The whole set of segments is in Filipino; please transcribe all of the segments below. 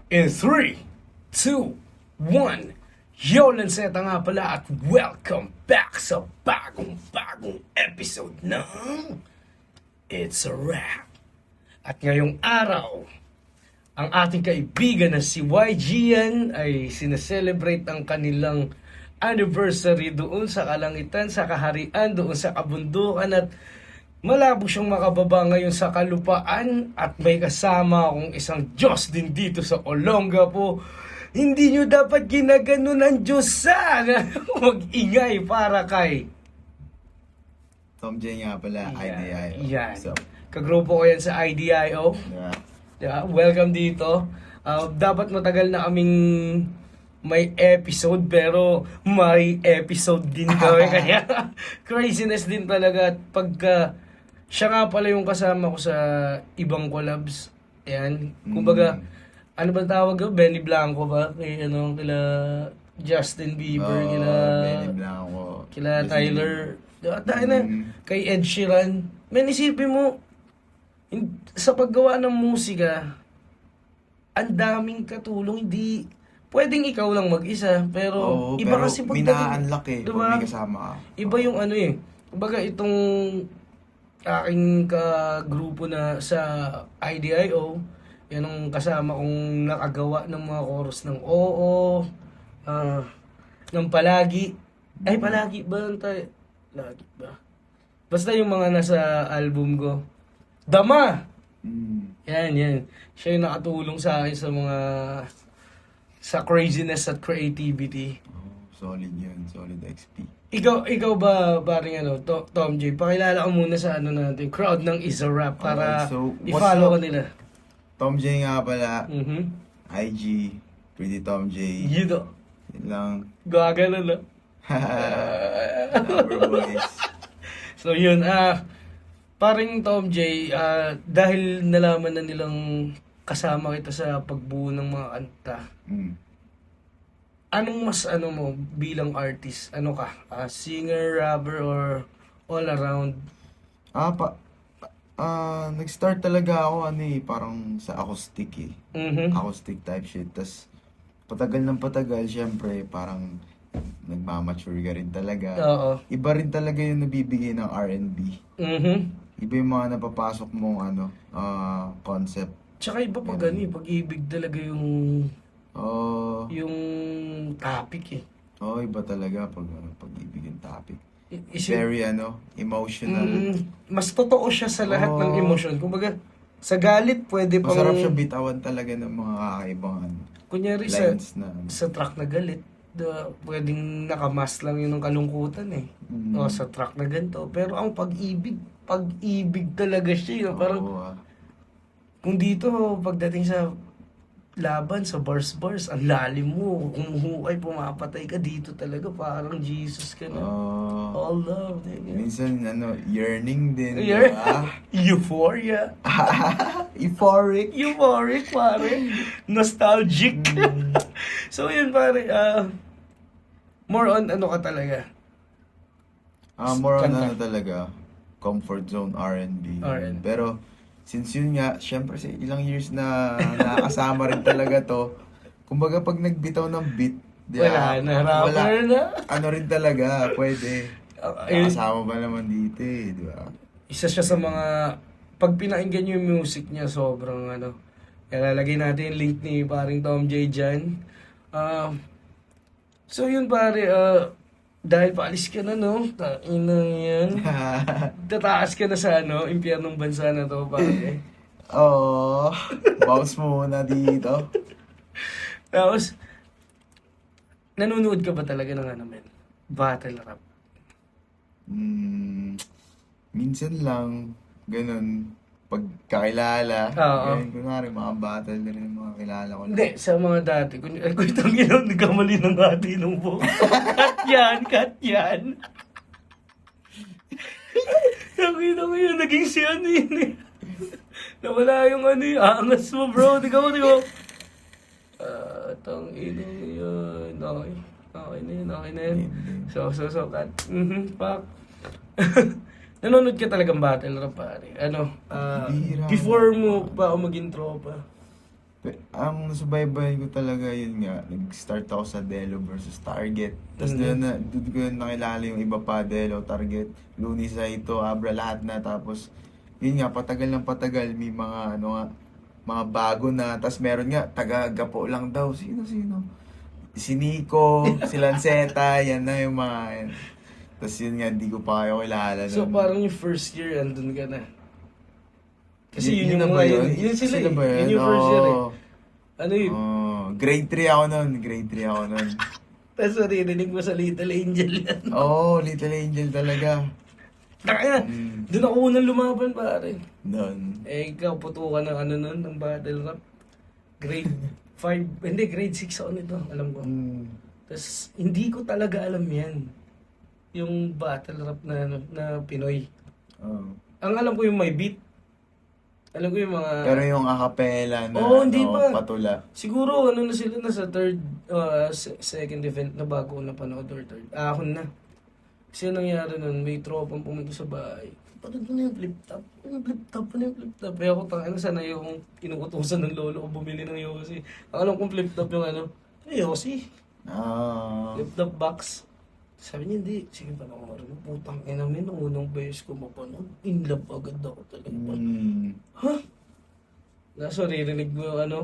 In 3, 2, 1, Yo, Lanceta nga pala at welcome back sa bagong episode ng It's a Wrap. At ngayong araw, ang ating kaibigan na si YGN ay sineselebrate ang kanilang anniversary doon sa kalangitan, sa kaharian, doon sa kabundukan at malabo siyang makababa ngayon sa kalupaan at may kasama akong isang Diyos din dito sa Olongapo. Hindi nyo dapat ginaganon ang Diyosan. Mag-ingay para kay Tom J nga pala, IDIO. Yan. So, Kagrupo ko yan sa IDIO. diba? Yeah, welcome dito. Dapat matagal na kaming may episode pero may episode din kami. Kaya craziness din talaga. At pagka siya nga pala yung kasama ko sa ibang collabs. Ayan. Kumbaga, ano ba tawag ko? Benny Blanco ba? Kay kila Justin Bieber, kila Benny Blanco. kila Tyler. Dahil na, kay Ed Sheeran. Men, isipin mo, sa paggawa ng musika, ang daming katulong. Hindi, pwedeng ikaw lang mag-isa, pero iba pero kasi mina-unlock eh, diba? pag may kasama ka. Iba yung ano eh. Kumbaga itong aking kagrupo na sa IDIO, yan ang kasama kong nakagawa ng mga chorus ng Oo, ng Palagi. Ay, Palagi ba? Lagi ba? Basta yung mga nasa album ko. Dama! Yan. Siya yung nakatulong sa akin sa mga sa craziness at creativity. Solid yun, solid XP. Ikaw ba paring Tom J, pakilala ka muna sa natin, crowd ng It's a Wrap para Okay, so, what's i-follow up? ka nila. Tom J nga pala, Mhm. IG, Pretty Tom J. Yun o. Yun lang. Gagana na. Number boys. So yun, paring Tom J, dahil nalaman na nilang kasama kita sa pagbuo ng mga kanta, anong mas mo bilang artist? Ano ka? Singer, rapper, or all around? Nag-start talaga ako parang sa acoustic eh. Mhm. Acoustic type shit. Tas patagal ng patagal, syempre parang nagmamature ka rin talaga. Oo. Iba rin talaga yung nabibigay ng R&B. Mhm. Iba yung mga napapasok mong concept. Tsaka iba pag pag-ibig talaga yung topic eh. Iba talaga pag-ibig yung topic. Isip, Very emotional. mas totoo siya sa lahat ng emosyon. Kumbaga, sa galit pwede pang... Masarap siya bitawan talaga ng mga kakaibang Kunyari lines na sa track na galit, pwedeng nakamas lang yun ng kalungkutan eh. O sa track na ganito. Pero ang pag-ibig talaga siya. Parang, kung dito, pagdating sa laban, sa bars, ang lalim mo, umuhukay, pumapatay ka dito talaga, parang Jesus ka na. All love. Minsan, yearning din. Euphoria. Euphoric. Euphoric, pare. Nostalgic. So, yun, pare. More on ka talaga? More on Kanta. talaga. Comfort zone R&B. R&B. Pero, since yun nga, syempre sa ilang years na nakasama rin talaga to, kumbaga pag nagbitaw ng beat, Wala na, rapper na. Ano rin talaga, pwede. Nakasama ba naman dito eh, di ba? Isa siya sa mga, pag pinakinggan nyo yung music niya, sobrang kaya lalagay natin yung link ni paring Tom J dyan. So yun pare, dahil paalis ka na tainang yan. Tataas ka na sa impyernong bansa na to pare. Bounce muna dito. Tapos, nanonood ka ba talaga ng battle rap? Minsan lang, ganun, pagkakilala, ganun, kunwari, mga battle na rin yung mga kilala ko. Hindi, sa mga dati. Kung itong nagkamali ng hati ng buhok. Cut yan. Nakita ko yun, naging si yun eh. Nawala yung angas mo bro. Tiga mo. Tang inong yun. Okay na yun. So, cut. Pak. Nanonood ka talagang battle rap pare. Bihira. Before mo pa ako maging tropa. Ang nasubaybayan ko talaga yun nga, nag-start ako sa Delo versus Target. Tapos doon ko yun nakilala yung iba pa, Delo, Target, Luni, Saito, Abra, lahat na. Tapos yun nga, patagal ng patagal, may mga ano nga, mga bago na. Tapos meron nga, taga-gapo lang daw. Sino? Si Nico, si Lanceta, yan na yung mga yan. Tapos yun nga, di ko pa kayo kilala. So nun. parang yung first year, andun ka na. Kasi yun na yung ba mga yun? yun sila Sila eh. ba Yun yung first year eh. Oo. Ano yun? Grade 3 ako nun. Tapos naririnig mo sa Little Angel yan. Little Angel talaga. Kaya, doon ako unang lumaban pare. Doon. Eh, ikaw, putukan ng ano nun, ng battle rap. Grade 5, hindi, grade 6 ako nito, alam ko. Tapos, hindi ko talaga alam yan. Yung battle rap na, ano, na Pinoy. Ang alam ko yung may beat. Alam ko yung mga... Pero yung acapella na hindi pa. patula. Siguro, ano na sila, nasa third, second event na bago ko napanood or third. Ahon na. Kasi nangyari nun, may tropang pumunta sa bahay. Panood mo na yung flip top. Ano yung flip top? Eh ako, sana yung inuutosan ng lolo ko bumili ng Yossi. Ang alam kong flip top yung ano, Yossi. Flip top box. Sabi niya, hindi. Sige pa naman rin. Putang ina min, nung unang beses ko mapanood, in love agad ako talaga. Ha? Naso, ririnig mo yung ano,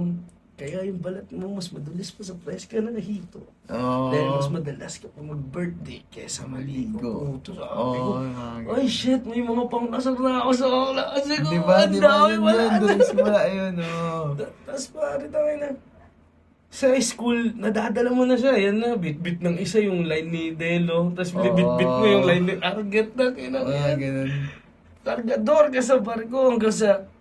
kaya yung balat mo mas madulis pa sa fresh ka na hito. Dahil mas madalas ka pa mag-birthday kesa maligo. Puto sabi ko, ay shit, may mga pangkasar na ako sa klase ko. Diba yun yun? Wala yun, Tapos pare tayo na. Sa school, nadadala mo na siya. Yan na, bit-bit ng isa yung line ni Delo. Tapos bit-bit mo yung line ni Arget na. Ganun. Cargador ka sa barko hanggang sa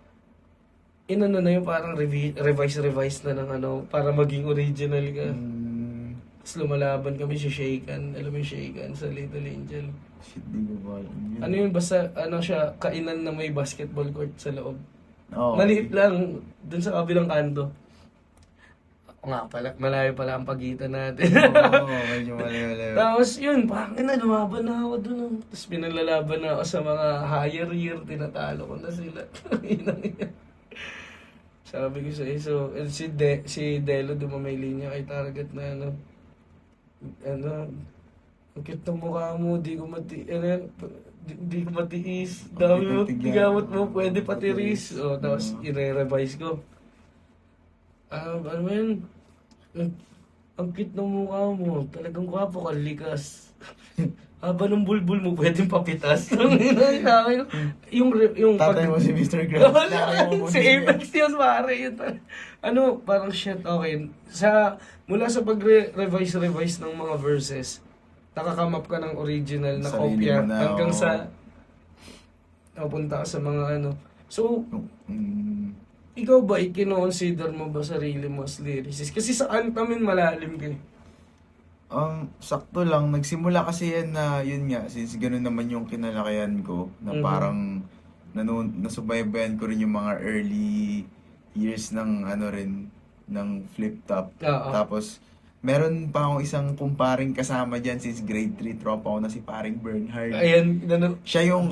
inano na yung parang revise na ng ano para maging original ka. Tapos lumalaban kami sa Shaken. Alam mo yung Shaken sa Little Angel. Shit, di ko ba alam yun. Ano yun, basta ano siya, kainan na may basketball court sa loob. Oo. Maliit lang, dun sa kabilang kanto. Nga pala, malayo pala ang pagitan natin. Medyo malayo. Tapos yun, pangin na, lumaban na ako dun. Tapos pinalalaban na ako sa mga higher year, tinatalo ko na sila. Sabi ko sa iso, si Delo dumamay linya kay Target na ano, ang cute ng mukha mo, di ko matiis. Dami mo, tigamot mo, pwede patiris. Tapos i-revise ko. Ano yun? Ang cute ng mukha mo, talagang gwapo ka, likas. Haba ng bulbul mo, pwedeng papitas. yung Tatay mo si Mr. Krabs. Si Apex yun, pare. Yun. Ano, parang shit, okay. Mula sa pag-revise ng mga verses, nakakamap ka ng original na Sarili kopya mo na, hanggang sa napunta ka sa mga ano. So, ikaw ba, ikino-consider mo ba sarili mo as lyricist? Kasi sa antamin malalim ka. Sakto lang. Nagsimula kasi yan na, yun nga, since gano'n naman yung kinalakayan ko, na parang nasubaybayan ko rin yung mga early years ng ano rin, ng flip top. Tapos, meron pa akong isang kumparing kasama dyan since grade 3, tropa ko na si paring Bernhard. Ayan, Siya yung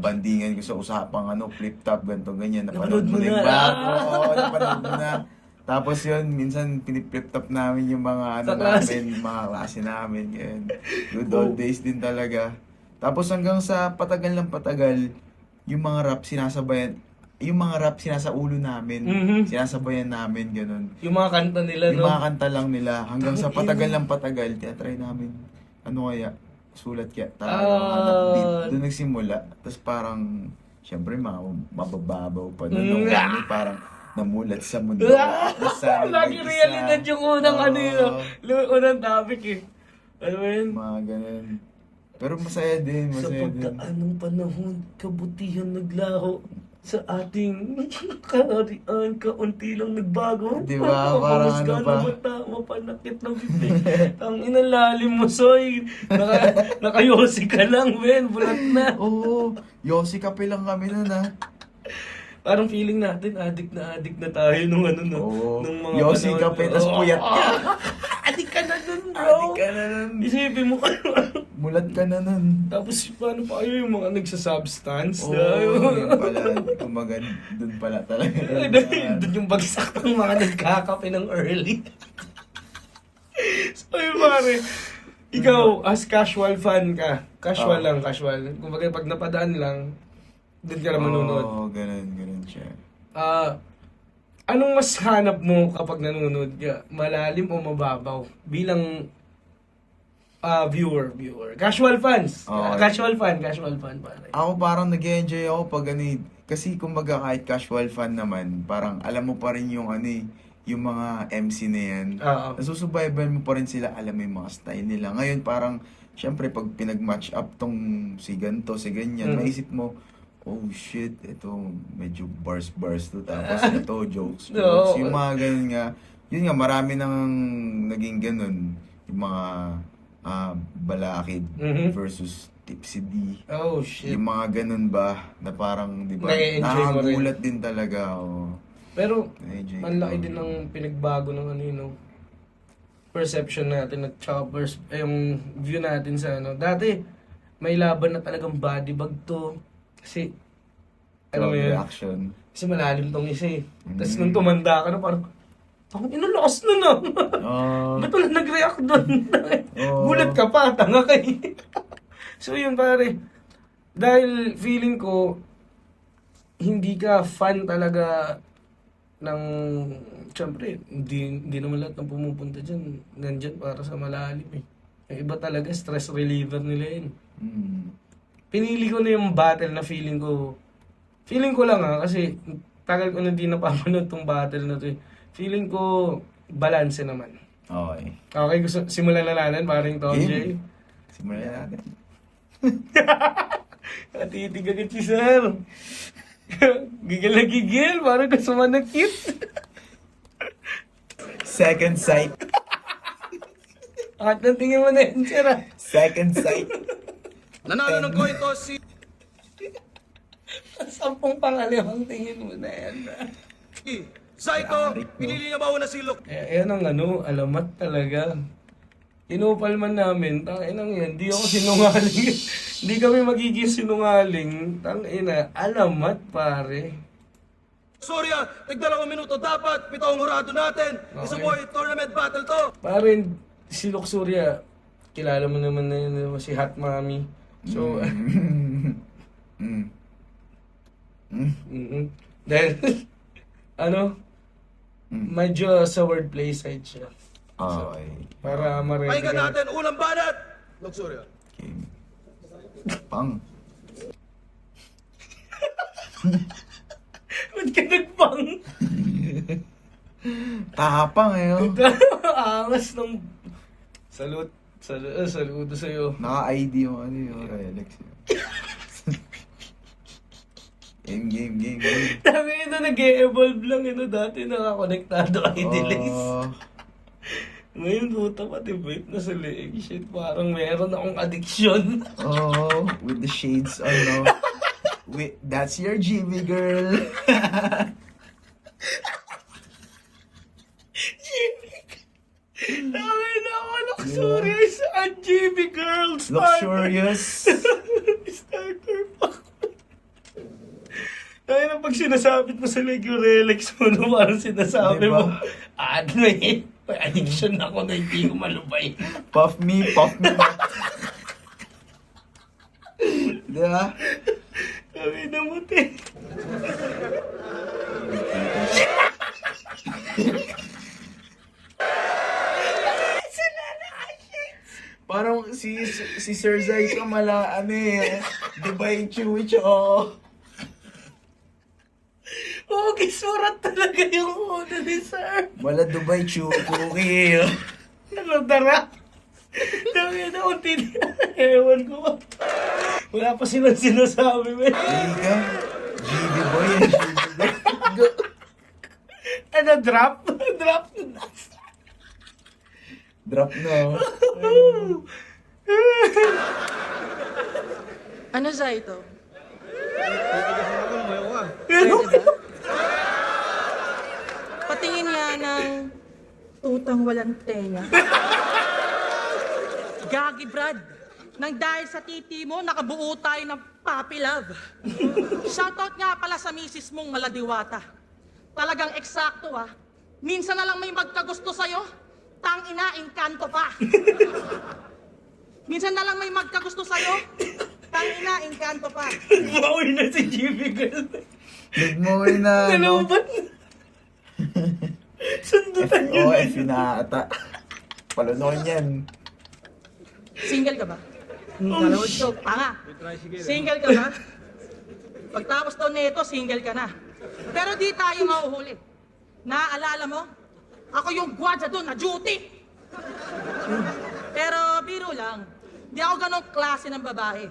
bandingan ko sa usapang flip top, ganito, ganyan. Napanood mo na yung bago. Napanood mo na. Tapos yun, minsan pinip-flip top namin yung mga namin, mga klase namin. Ganyan. Good old days din talaga. Tapos hanggang sa patagal ng patagal, yung mga rap sinasaulo namin. Sinasabayan namin, ganun. Yung mga kanta nila, Yung mga kanta lang nila. Hanggang sa patagal ng patagal, tinatry namin, sulat kaya, hanap beat. Doon nagsimula. Tapos parang, syempre, mabababaw pa doon. Parang, namulat sa mundo. Lagi realidad yung unang unang topic eh. Ano yun? Mga ganun. Pero masaya din, Sa pagdaan ng panahon, kabutihan naglaho sa ating kaharian, kaunti lang nagbago. Diba? Parang ano pa? Mapanakit ng pipi. Ang inalalim mo, Soy. Nakayosi ka lang, men. Bulat na. Oo. Yossi kape lang kami nun, Parang feeling natin, addict na tayo nung ano, no? Oo. Nung mga Yossi panahon. kape, tas puyat ka. Addict ka na dun, bro. Adik ka na nun. Isipin mo ka. Mulat ka na nun. Tapos paano pa kayo yung mga nagsasubstance? Oo, yun pala. Kumaga, dun pala talaga. Doon yung bagsak ng mga nagkakape ng early. So yun pare, ikaw as casual fan ka, casual lang, casual. Kumbaga pag napadaan lang, doon ka na manunod. Oo, ganun siya. Anong mas hanap mo kapag nanonood ka? Malalim o mababaw? Bilang viewer. Casual fans. Oo. Casual fan pare. Ako parang nag-enjoy ako pag kasi kumbaga kahit casual fan naman, parang alam mo pa rin yung yung mga MC na yan. Oo. Nasusubaybayan mo pa rin sila, alam mo yung mga style nila. Ngayon parang, syempre pag pinag-match up tong si ganto, si ganyan, maisip mo, oh shit, ito medyo bars to, tapos ito jokes. Oo. Yung mga ganun nga, yun nga, marami nang naging ganun. Yung mga balakid versus tipsy D. Oh shit. Yung mga ganun ba, na parang, di ba, Na-enjoy mo rin. nakakagulat din talaga. Oh. Pero, Na-enjoy ko. malaki din ang pinagbago ng perception natin at saka yung view natin sa Dati, may laban na talagang body bag to. Kasi, alam mo yun, Reaction. kasi malalim tong isa eh. Tapos nung tumanda ka na parang, ang inulakas na na. Oh. Ba't wala nag-react doon? Oo. Gulat ka pa, tanga kayo. So yun pare, dahil feeling ko, hindi ka fan talaga ng, syempre, hindi naman lahat ng pumupunta dyan, nandyan para sa malalim eh. Yung iba talaga, stress reliever nila yun. Pinili ko na yung battle na feeling ko lang kasi tagal ko na di napapanood tong battle na to eh. Feeling ko, balance naman. Okay. Okay, simulan na natin, paring Tom J. Simulan natin. Natitig agad si Sir. Gigil na gigil, parang gusto manakit. Second sight. At nang tingin mo na yun, Sir. Second sight. Nanalo ng coin toss si 10 pangalawang tingin mo na yan. Saito. Pinili niya ba una si Luke? Yan ang alamat talaga. Inupal man namin, tanginang yan, di ako sinungaling. Di kami magiging sinungaling. Tangina, alamat pare. Surya, tig-2 minuto dapat. 7 hurado natin. Isa Okay. boy, tournament battle to. Pare, si Luxuria, kilala mo naman na yun, si Hot Mommy. So, dahil, medyo sa wordplay side siya. Okay. Para ma-ready Pakinggan ka. natin, unang banat. Luxuria. Okay. Pang. Ba't ka nagpang? Tapang eh. Oh. Angas ng... Saludo sa'yo. Naka-ID yung yung Relax. Game. Dami ito nag-e-evolve lang dati nakakonektado ID links. Oh. Ngayon puta pati vape na sa leeg. Shit, parang meron akong addiction. Oh, with the shades on, no? Wait, that's your GB girl. Dami na ako luxurious at GB girls. Luxurious. Starter pack. Dahil na pag sinasabit mo sa leg yung Relax mo, parang sinasabi Diba? mo, may addiction ako na hindi ko malubay. Puff me. Diba? Sabi na muti. Parang si Sir Zay ka Dubai Chewy Cho. Okay, surat talaga yung ulo ni Sir. Mala Dubai Chewy Cookie. Ano, dara? Dami na unti ewan ko ba. Wala pa silang sinasabi, men. Hindi ka. GB boy. Ano, drop? Drop na. Drop na. Ano sa ito? Ano? Patingin niya ng Tutang walang tenga. Gagi, Brad. Nang dahil sa titi mo, nakabuo tayo ng puppy love. Shoutout nga pala sa misis mong maladiwata. Talagang eksakto ah. Minsan na lang may magkagusto sa'yo, tangina, engkanto pa. Minsan na lang may magkagusto sa'yo, tangina, engkanto pa. Bawi na si Jimmy girl. Nagmawin na, Dalawa ano, ba? Sundutan yun. FOF na ata. Palunukin yan. Single ka ba? Dalawang joke, tanga. Single ka ba? Pagtapos daw nito, single ka na. Pero di tayo mahuhuli. Naaalala mo? Ako yung gwadya doon na duty. Pero biro lang, di ako ganong klase ng babae.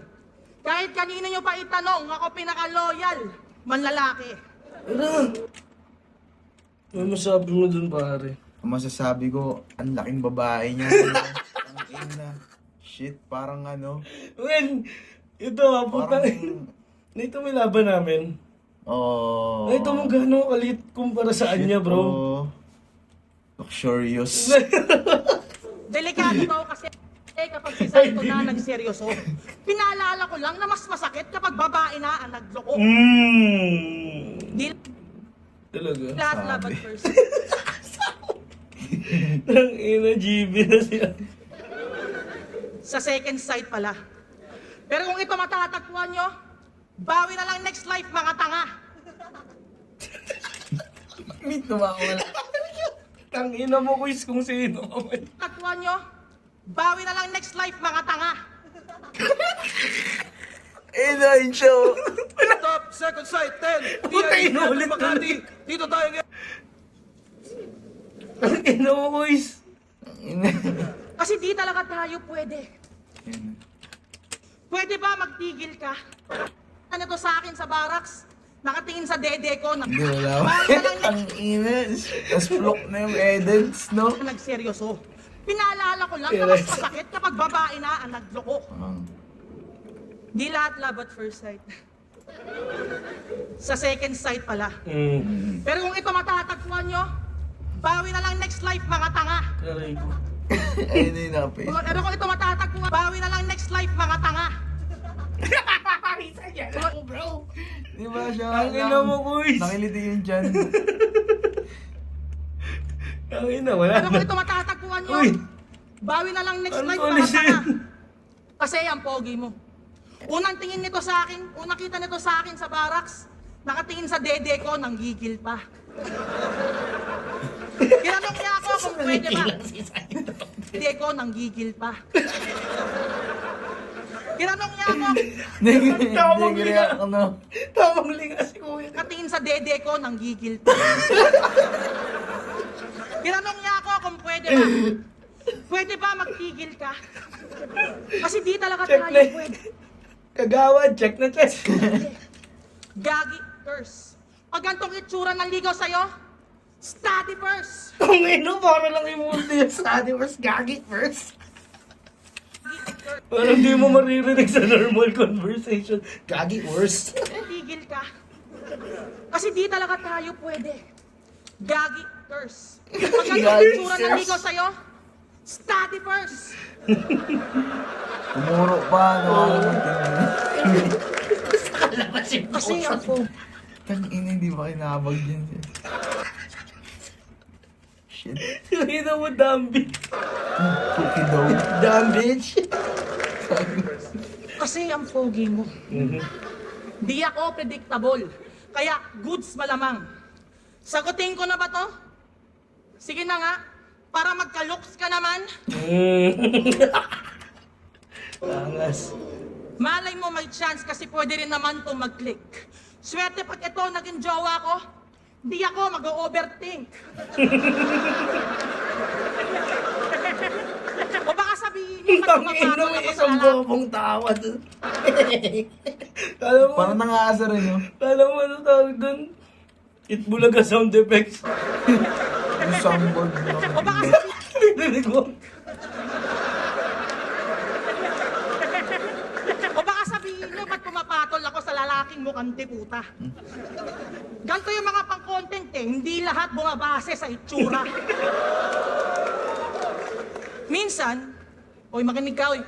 Kahit kanina nyo pa itanong, ako pinaka-loyal, manlalaki. Ano? May masabi mo dun, pare. Ang masasabi ko, ang laking babae niya. Ang ina. Shit, parang ano. Well, ito ha, putang. Parang, Nito may laban namin. oh. Nito mo gano'ng kalit kumpara sa kanya, bro. Oh, luxurious. Delikado daw kasi kapag si Saito na nagseryoso. Pinaalala ko lang na mas masakit kapag babae na ang nagloko. Di Talaga. lahat Sabi. laban first. Ang ina, GB na siya. Sa second sight pala. Pero kung ito matatagpuan nyo, bawi na lang next life mga tanga. May tumawala. Tang ina mo, quiz kung sino ka man. Tagpuan nyo, bawi na lang next life mga tanga. Ina, yung show. Stop, second sight, 10. Putay, DIA, inulit Makati. Dito tayo ngayon. Tang ina mo, quiz. Kasi di talaga tayo pwede. Pwede ba magtigil ka? Ano to sa akin sa barracks? Nakatingin sa dede ko na Hindi, wala. bawi na lang Ang ina. Tapos flock na yung edits, no? nagseryoso. Pinaalala ko lang na mas masakit kapag babae na ang nagloko. Di lahat love at first sight. Sa second sight pala. Pero kung ito matatagpuan nyo, bawi na lang next life mga tanga. Aray ko. Ayun na yung na-face. Pero kung ito matatagpuan, bawi na lang next life mga tanga. Bro. Di ba siya? Ang ina mo, quiz. Nakiliti yung dyan. Ang ina, wala Pero na. kung ito matatagpuan nyo, Uy. bawi na lang next Ano life ulit mga tanga. yan? Kasi ang pogi mo. Unang tingin nito sa akin, unang kita nito sa akin sa barracks, nakatingin sa dede ko, nanggigil pa. Tinanong niya ako kung pwede ba. Dede ko, nanggigil pa. Tinanong niya ako, Tamang Hindi linga. ako, no? Tamang linga si kuya. nakatingin sa dede ko, nanggigil pa. Tinanong niya ako kung pwede ba. Pwede ba magtigil ka? Kasi di talaga Check tayo na. pwede. Kagawad, check na check. Gagi first. Pag gantong itsura ng ligaw sa'yo, study first. Ang ina, para lang yung multi yung study first, gagi first. Parang di mo maririnig sa normal conversation. Gagi worst. Tigil ka. Kasi di talaga tayo pwede. Gagi first. Pag gantong itsura ng ligaw sa'yo, study first. Umuro pa, no? Kasi ako, Tang ina, hindi ba kinabag dyan? Shit. Ina mo, dumb bitch. Cookie dough. Dumb bitch. kasi ang pogi mo. Di ako predictable. Kaya goods malamang. Sagutin ko na ba to? Sige na nga. Para magka-looks ka naman. Angas. Malay mo may chance kasi pwede rin naman to mag-click. Swerte pag ito naging jowa ko, di ako mag-overthink. O baka sabihin niyo, Ang ina pumapatol mo, ako sa isang lalaki. bobong tawa dun. Alam mo, Parang nangaasa rin, no? alam mo ano tawag dun? Itbulaga sound effects. Yung soundboard, no? O baka sabihin, Dinig mo. o baka sabihin niyo, ba't pumapatol ako sa lalaking mukhang puta? Ganito yung mga pang-content eh, hindi lahat bumabase sa itsura. Minsan, oy makinig ka, oy.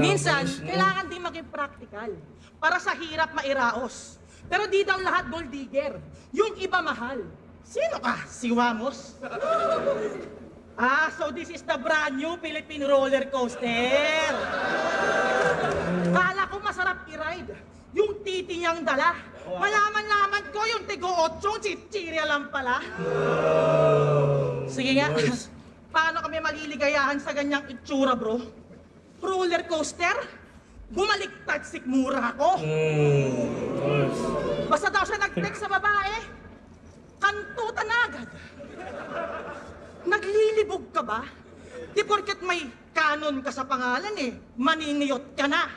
Minsan, kailangan din maging practical para sa hirap mairaos. Pero di daw lahat gold digger. Yung iba mahal. Sino ka? Si Wamos? So this is the brand new Philippine roller coaster. Kala ko masarap i-ride. Yung titi niyang dala. Malaman-laman ko yung tigo-8, chichirya lang pala. Sige nga, paano kami maliligayahan sa ganyang itsura, bro? Roller coaster? Bumaliktad sikmura ako. Basta daw siya nag-text sa babae, kantutan na agad. Naglilibog ka ba? Di porket may kanon ka sa pangalan maniniyot ka na.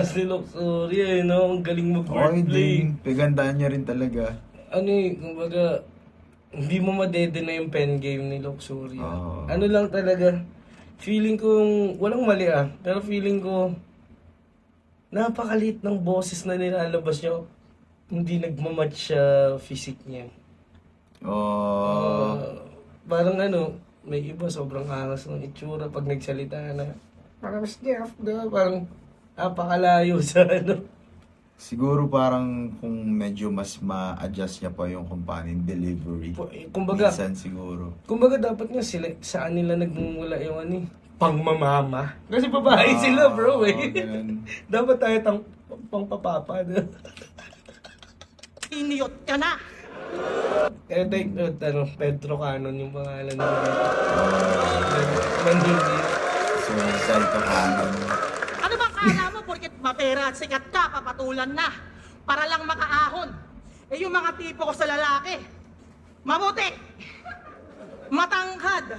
Si Luxury no? Ang galing Okay mag-wordplay. din. Pagandaan niya rin talaga. Ano kumbaga, hindi mo madede na yung pen game ni Luxury. Oo. Ano lang talaga, feeling kong, walang mali pero feeling ko, napakalit ng boses na nilalabas niya. Hindi nagmamatch sa physique niya. Parang may iba sobrang angas ng itsura pag nagsalita na. Parang Jeff, diba? Parang napakalayo sa Siguro parang kung medyo mas ma-adjust niya pa yung companion delivery. Kumbaga, Minsan siguro. Kumbaga dapat nga sila, saan nila nagmumula yung pangmamama. Kasi babae sila bro ganun. Dapat tayo pangpapapa. Iniyot ka na. Kaya take note, Pedro Canon yung pangalan nila. Manhindi. So, salto kanan. Ano bang kala mo porket mapera at sikat ka, papatulan na para lang makaahon? Yung mga tipo ko sa lalaki, mabuti, matangkad,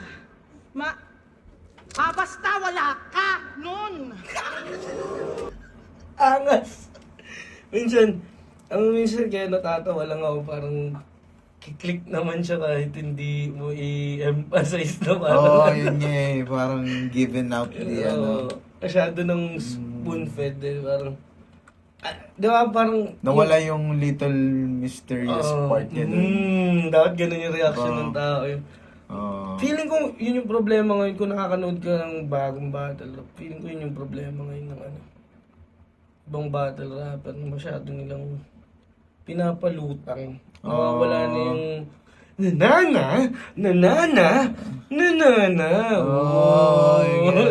basta wala ka nun. Angas! Minsan kaya natatawa lang ako, parang kiklik naman siya kahit hindi mo i-emphasize na parang. Yun nga parang given out Masyado ng spoon-fed parang. Di ba parang. Nawala yung little mysterious part niya dun. Dapat ganun yung reaction ng tao. Feeling ko yun yung problema ngayon kung nakakanood ka ng bagong battle rap. Feeling ko yun yung problema ngayon ng ibang battle rapper na masyado nilang pinapalutang. Wala na yung nanana.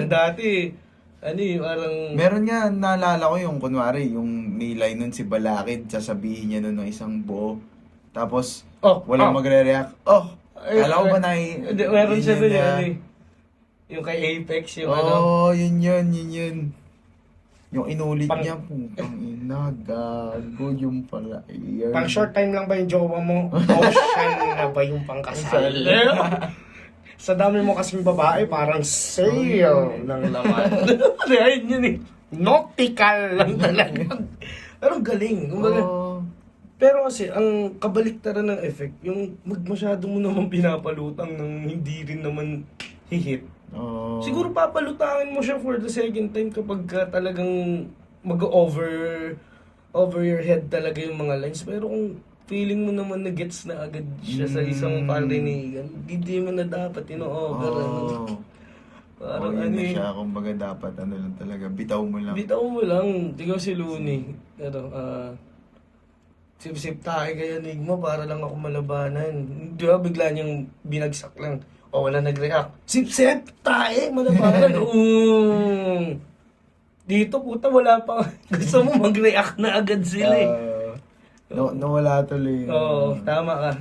Dati, parang. Meron nga, naalala ko yung kunwari, yung may line nun si Balakid, sasabihin niya nun ng isang buo. Tapos, walang magre-react. Kala ko ba Meron siya dun yung kay Apex, yung yun. Yung inulit niya, putang ina, gago yung pala. Pang short time lang ba yung jowa mo? Ocean na ba yung pangkasal? Sa dami mo kasing babae, parang sale ng laman. Ayun yun nautical lang talaga. Pero galing. Kumbaga, pero kasi, ang kabaliktaran ng effect, yung masyado mo naman pinapalutang ng hindi rin naman hihit. Siguro papalutangin mo siya for the second time kapag talagang mag-over your head talaga yung mga lines. Pero kung feeling mo naman na gets na agad siya sa isang parinigan, hindi mo na dapat ino-over. Parang yun na siya, kumbaga dapat lang talaga, bitaw mo lang. Bitaw mo lang. Ikaw si Looney. Sip-sip tayo kay Enigma para lang ako malabanan. Di ba bigla niyang binagsak lang. Wala nag-react. Sip-sip tayo, malabanan. Dito puta wala pa. Gusto mo mag-react na agad sila Nawala tuloy. Tama ka.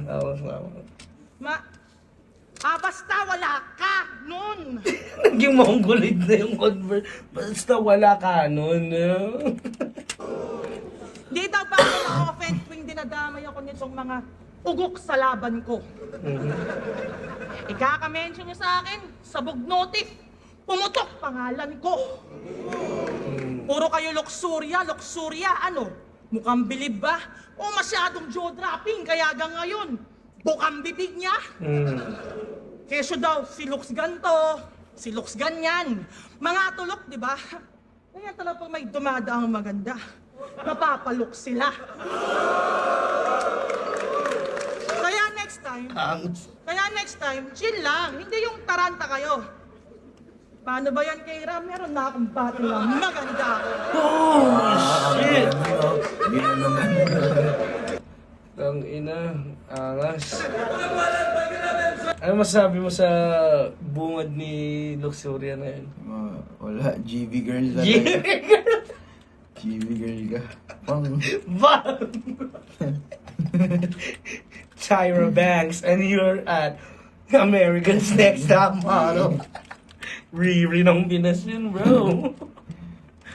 Basta wala ka nun. Naging mongolid na yung convert. Basta wala ka nun. Di daw ba ako na-offend tuwing dinadamay ako nitong mga ugok sa laban ko. Ikaka-mention niyo sa akin, sabog notif, pumutok pangalan ko. Puro kayo luxuria, mukhang bilib ba? O masyadong jaw-dropping, kaya hanggang ngayon, bukang bibig niya. Kesyo daw, si Lux ganto, si Lux ganyan. Mga tulok, di ba? Kaya talaga pag may dumadaang maganda, napapalok sila. Kaya Bangs. Kaya next time, chill lang. Hindi yung taranta kayo. Paano ba yan kay Ram? Meron na akong battle na maganda ako. Oh, shit! Hindi na naman. Ang ina, angas. Ano masabi mo sa bungad ni Luxuria na yun? Wala, GV girl lang. GV girl ka. Pang... Bam! Tyra Banks, and you're at America's Next Top Model. Riri ng Pinas yun, bro.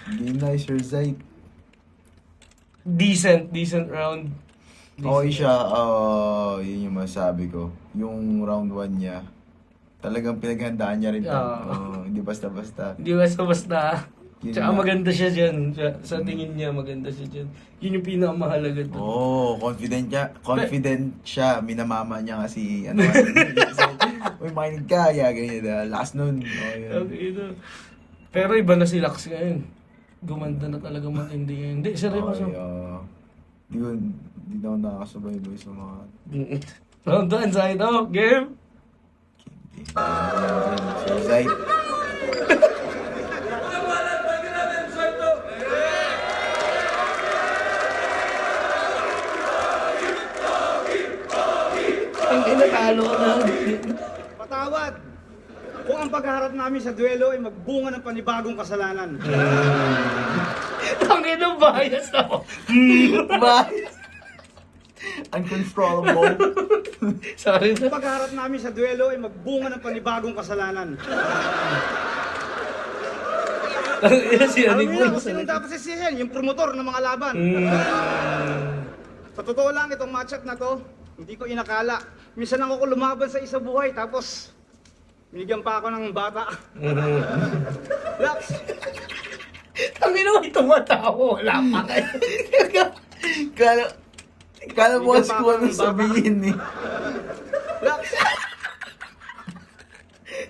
Hindi nice your sight. Decent round. Okay siya, yun yung masabi ko. Yung round 1 niya, talagang pinaghandaan niya rin. Hindi basta-basta. Hindi basta-basta. Yun Tsaka nga. maganda siya dyan. Sa tingin niya, maganda siya dyan. Yun yung pinakamahalaga doon. Confident siya. Minamama niya kasi, uy, makinig ka, ganyan. Last nun. Okay, ito. Pero iba na si Lux ngayon. Gumanda na talaga matindi ngayon. Hindi, seryoso. Di na ako nakakasabay-bay sa mga... Round 1, side off, game! Your sight. Ang inatalo ka na. Patawad! Kung ang pagharap namin sa duelo ay magbunga ng panibagong kasalanan. Ang ina bias ako. Bias. Uncontrollable. Sorry Kung na. pagharap namin sa duelo ay magbunga ng panibagong kasalanan. Ang ina si Alam Anik niyo na mo. kung sino dapat sisihin, yung promotor ng mga laban. Sa totoo lang, itong matchup na to, hindi ko inakala. Minsan ako lumaban sa isa buhay, tapos binigyan pa ako ng bata. Lax! Ang ina mo tumatawa. Wala pa kayo. Kala mo kasi kung anong sabihin eh. Lax!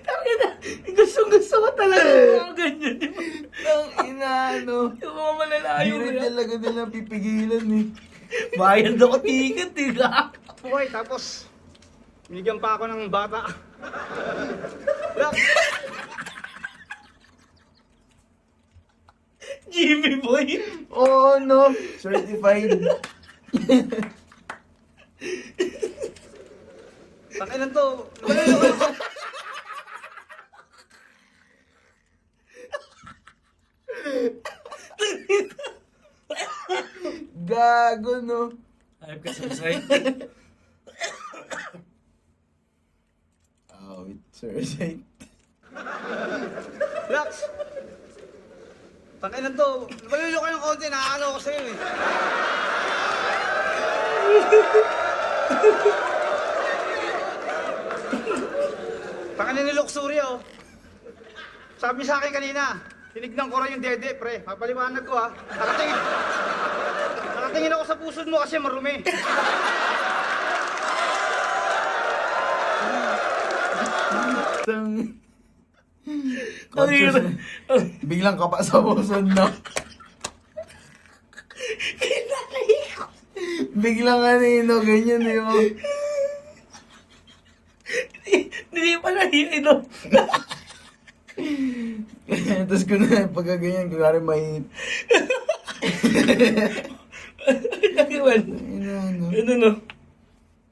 Ang ina, gusto ko talaga yung mga ganyan. Ang ina, Yung mga malalayo Hindi rin mo yan. talaga nila pipigilan eh. Bayad ako ticket, diba? Buhay, tapos binigyan pa ako ng bata. Lax! Jimmy boy. Oh no, certified. Takinan to. Gago no. Ayop ka sa side. Oh, it's certified. Lax! Takinan to. Malilo kayo ng konti, nakaano ko sa'yo eh. Takinan ni Luxuria oh. Sabi sa akin kanina, tinignan ko rin yung dede, pre. Papaliwanag ko ha. Nakatingin ako sa pusod mo kasi marumi. Ang ina. Biglang ka pa sa puson no. Biglang ano ganyan eh. Oh. Hindi pa nahiinom. Tapos kung pagka ganyan, kunwari may... Nakiwan. Ano. Ano no?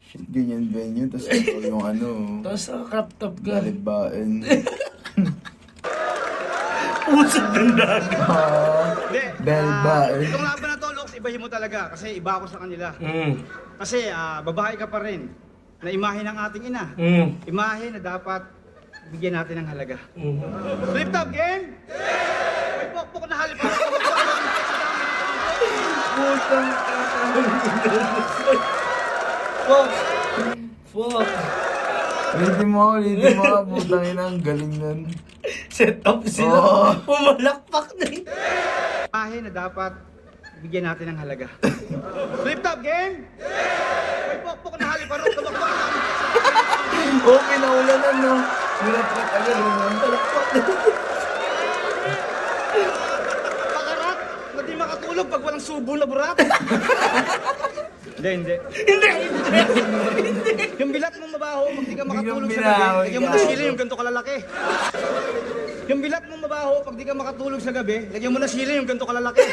Shit, ganyan venue. Tapos ito yung ano... Tapos sa crop top ka. Galibaan. Pusod ng daga. Hindi. Belbaan. Itong laban na to, Lux, ibahin mo talaga kasi iba ako sa kanila. Kasi babae ka pa rin na imahe ng ating ina. Imahe na dapat bigyan natin ng halaga. Flip top game? May pokpok na halip ako. Putang Fuck. Fuck. ulitin mo, putang ina, ang galing nun. Set up sila. Oo. Pumalakpak na eh. Imahe na dapat bigyan natin ng halaga. Flip top game? May pokpok na halip ako. Tumakbak na. Oh, pinaulanan no. Nilatrat agad no. Pakarat, na di makatulog pag walang subo na burat. Hindi. Hindi! Yung bilat mong mabaho, pag di ka makatulog sa binaho, gabi, lagyan mo na ikaw. sili yung ganito kalalaki. Yung bilat mong mabaho, pag di ka makatulog sa gabi, lagyan mo na sili yung ganito kalalaki.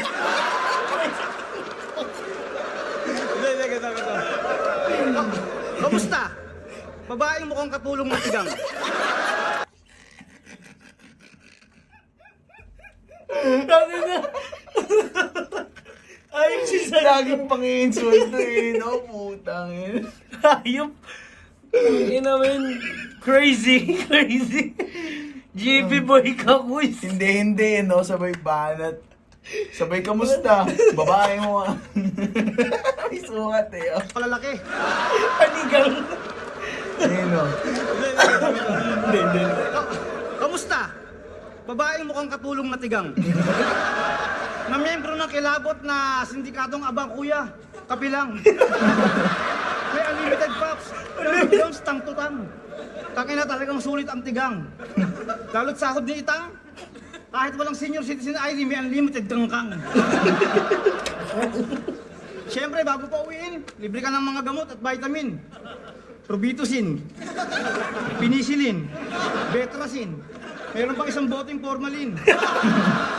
Hindi, ganito. Kamusta? Babaeng mukhang katulong ng tigang. Sabi na! Ayun si Zay. Laging pang-insulto eh, no? Putang ina. Ayop! Hindi naman. Crazy! GP boy ka, quiz! Hindi, no? Sabay banat. Sabay kamusta? Babae mo ah. Ay, sukat eh. Oh. Kalalaki. Panigang! Ayun, no? Hindi. Kamusta? Babaeng mukhang katulong na tigang. Na miyembro ng kilabot na sindikatong Abang Kuya. Kapilang. May unlimited pops. Films tang-tutang. Tangina talagang sulit ang tigang. Lalo't sahod ni Itang. Kahit walang senior citizen ID, may unlimited kangkang. Siyempre, bago pa uwiin, libre ka ng mga gamot at vitamin. Probitusin, Penicillin, Betracin. Meron pang isang boteng formalin.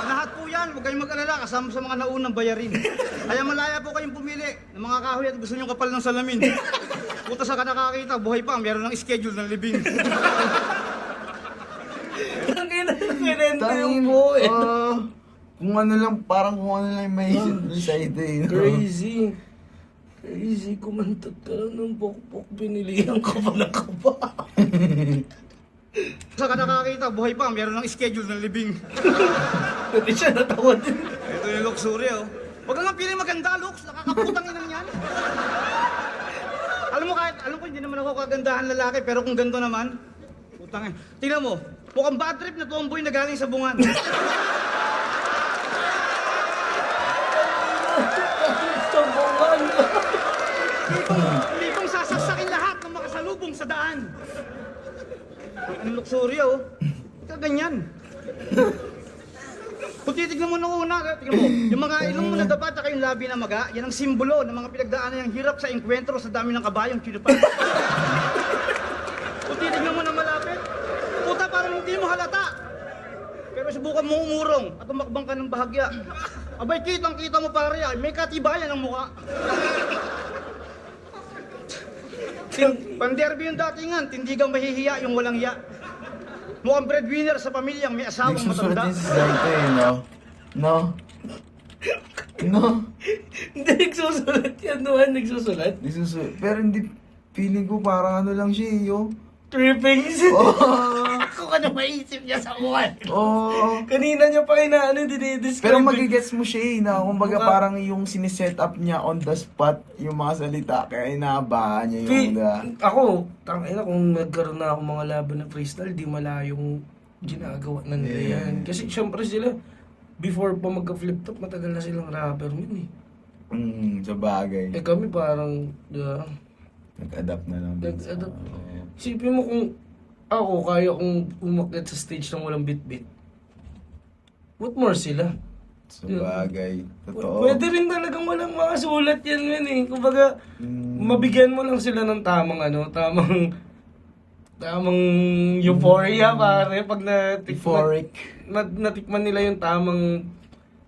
Lahat po yan, huwag kayong mag-alala, kasama sa mga naunang bayarin. Kaya malaya po kayong pumili ng mga kahoy at gusto nyo kapal ng salamin. Puta sa ka nakakita, buhay pa, meron ng schedule ng libing. Tangina, kinento yung buo eh. Kung ano lang, parang kung ano lang may sa ito eh. No? Crazy. Kumantot ka lang ng pokpok, pinilihan ka pa ng kaba. Sa ka nakakita, buhay pa, meron ng schedule ng libing. Pwede siya natawa din. Ito yung luxury, oh. Huwag lang pili maganda, Lux. Nakakaputang inang yan. Alam ko hindi naman ako kagandahan lalaki, pero kung ganito naman, putang ina. Tingnan mo, mukhang bad trip na tomboy na galing sa bungan. Sabungan. Hindi kong sasaksakin lahat ng makasalubong sa daan. Ang luxury, oh. Ito ganyan. Kung titignan mo nung una, tignan mo, yung mga ilong mo na dapat at yung labi na maga, yan ang simbolo ng mga pinagdaanan ng hirap sa enkwentro sa dami ng kabayong kinupan. Kung titignan mo na malapit, puta parang hindi mo halata. Pero subukan mo umurong at umakbang ka ng bahagya. Abay, kitang-kita mo pare, may katibayan ang mukha. Panderby yung datingan, tindigang mahihiya yung walang ya. Mukhang breadwinner sa pamilyang may asawang Nagsusulat matanda. din si Zaito eh, no? No? Hindi nagsusulat yan, Duhan. Nagsusulat. Nagsusulat. Pero hindi, feeling ko parang ano lang siya eh, yo. Trippings. Oh! Kung ano maisip niya sa buwan. Oh! Kanina niya pa inaano, dinidescribe. Pero magigets mo siya eh, na kumbaga Mukha- parang yung siniset up niya on the spot, yung mga salita, kaya inaabahan niya yung Ako, tangina kung nagkaroon na ako mga laban ng freestyle, di malayong ginagawa na nila Yeah. yan. Kasi syempre sila, before pa magka-flip top, matagal na silang rapper yun eh. sa bagay. Eh kami parang, Nag-adapt na lang din sa... Nag-adapt. Isipin mo kung ako kaya kong umakyat sa stage ng walang bit-bit. What more sila? Sa bagay. Totoo. Pwede rin talagang walang mga sulat yan yun eh. Kumbaga, mabigyan mo lang sila ng tamang euphoria pare. Pag Euphoric. natikman nila yung tamang,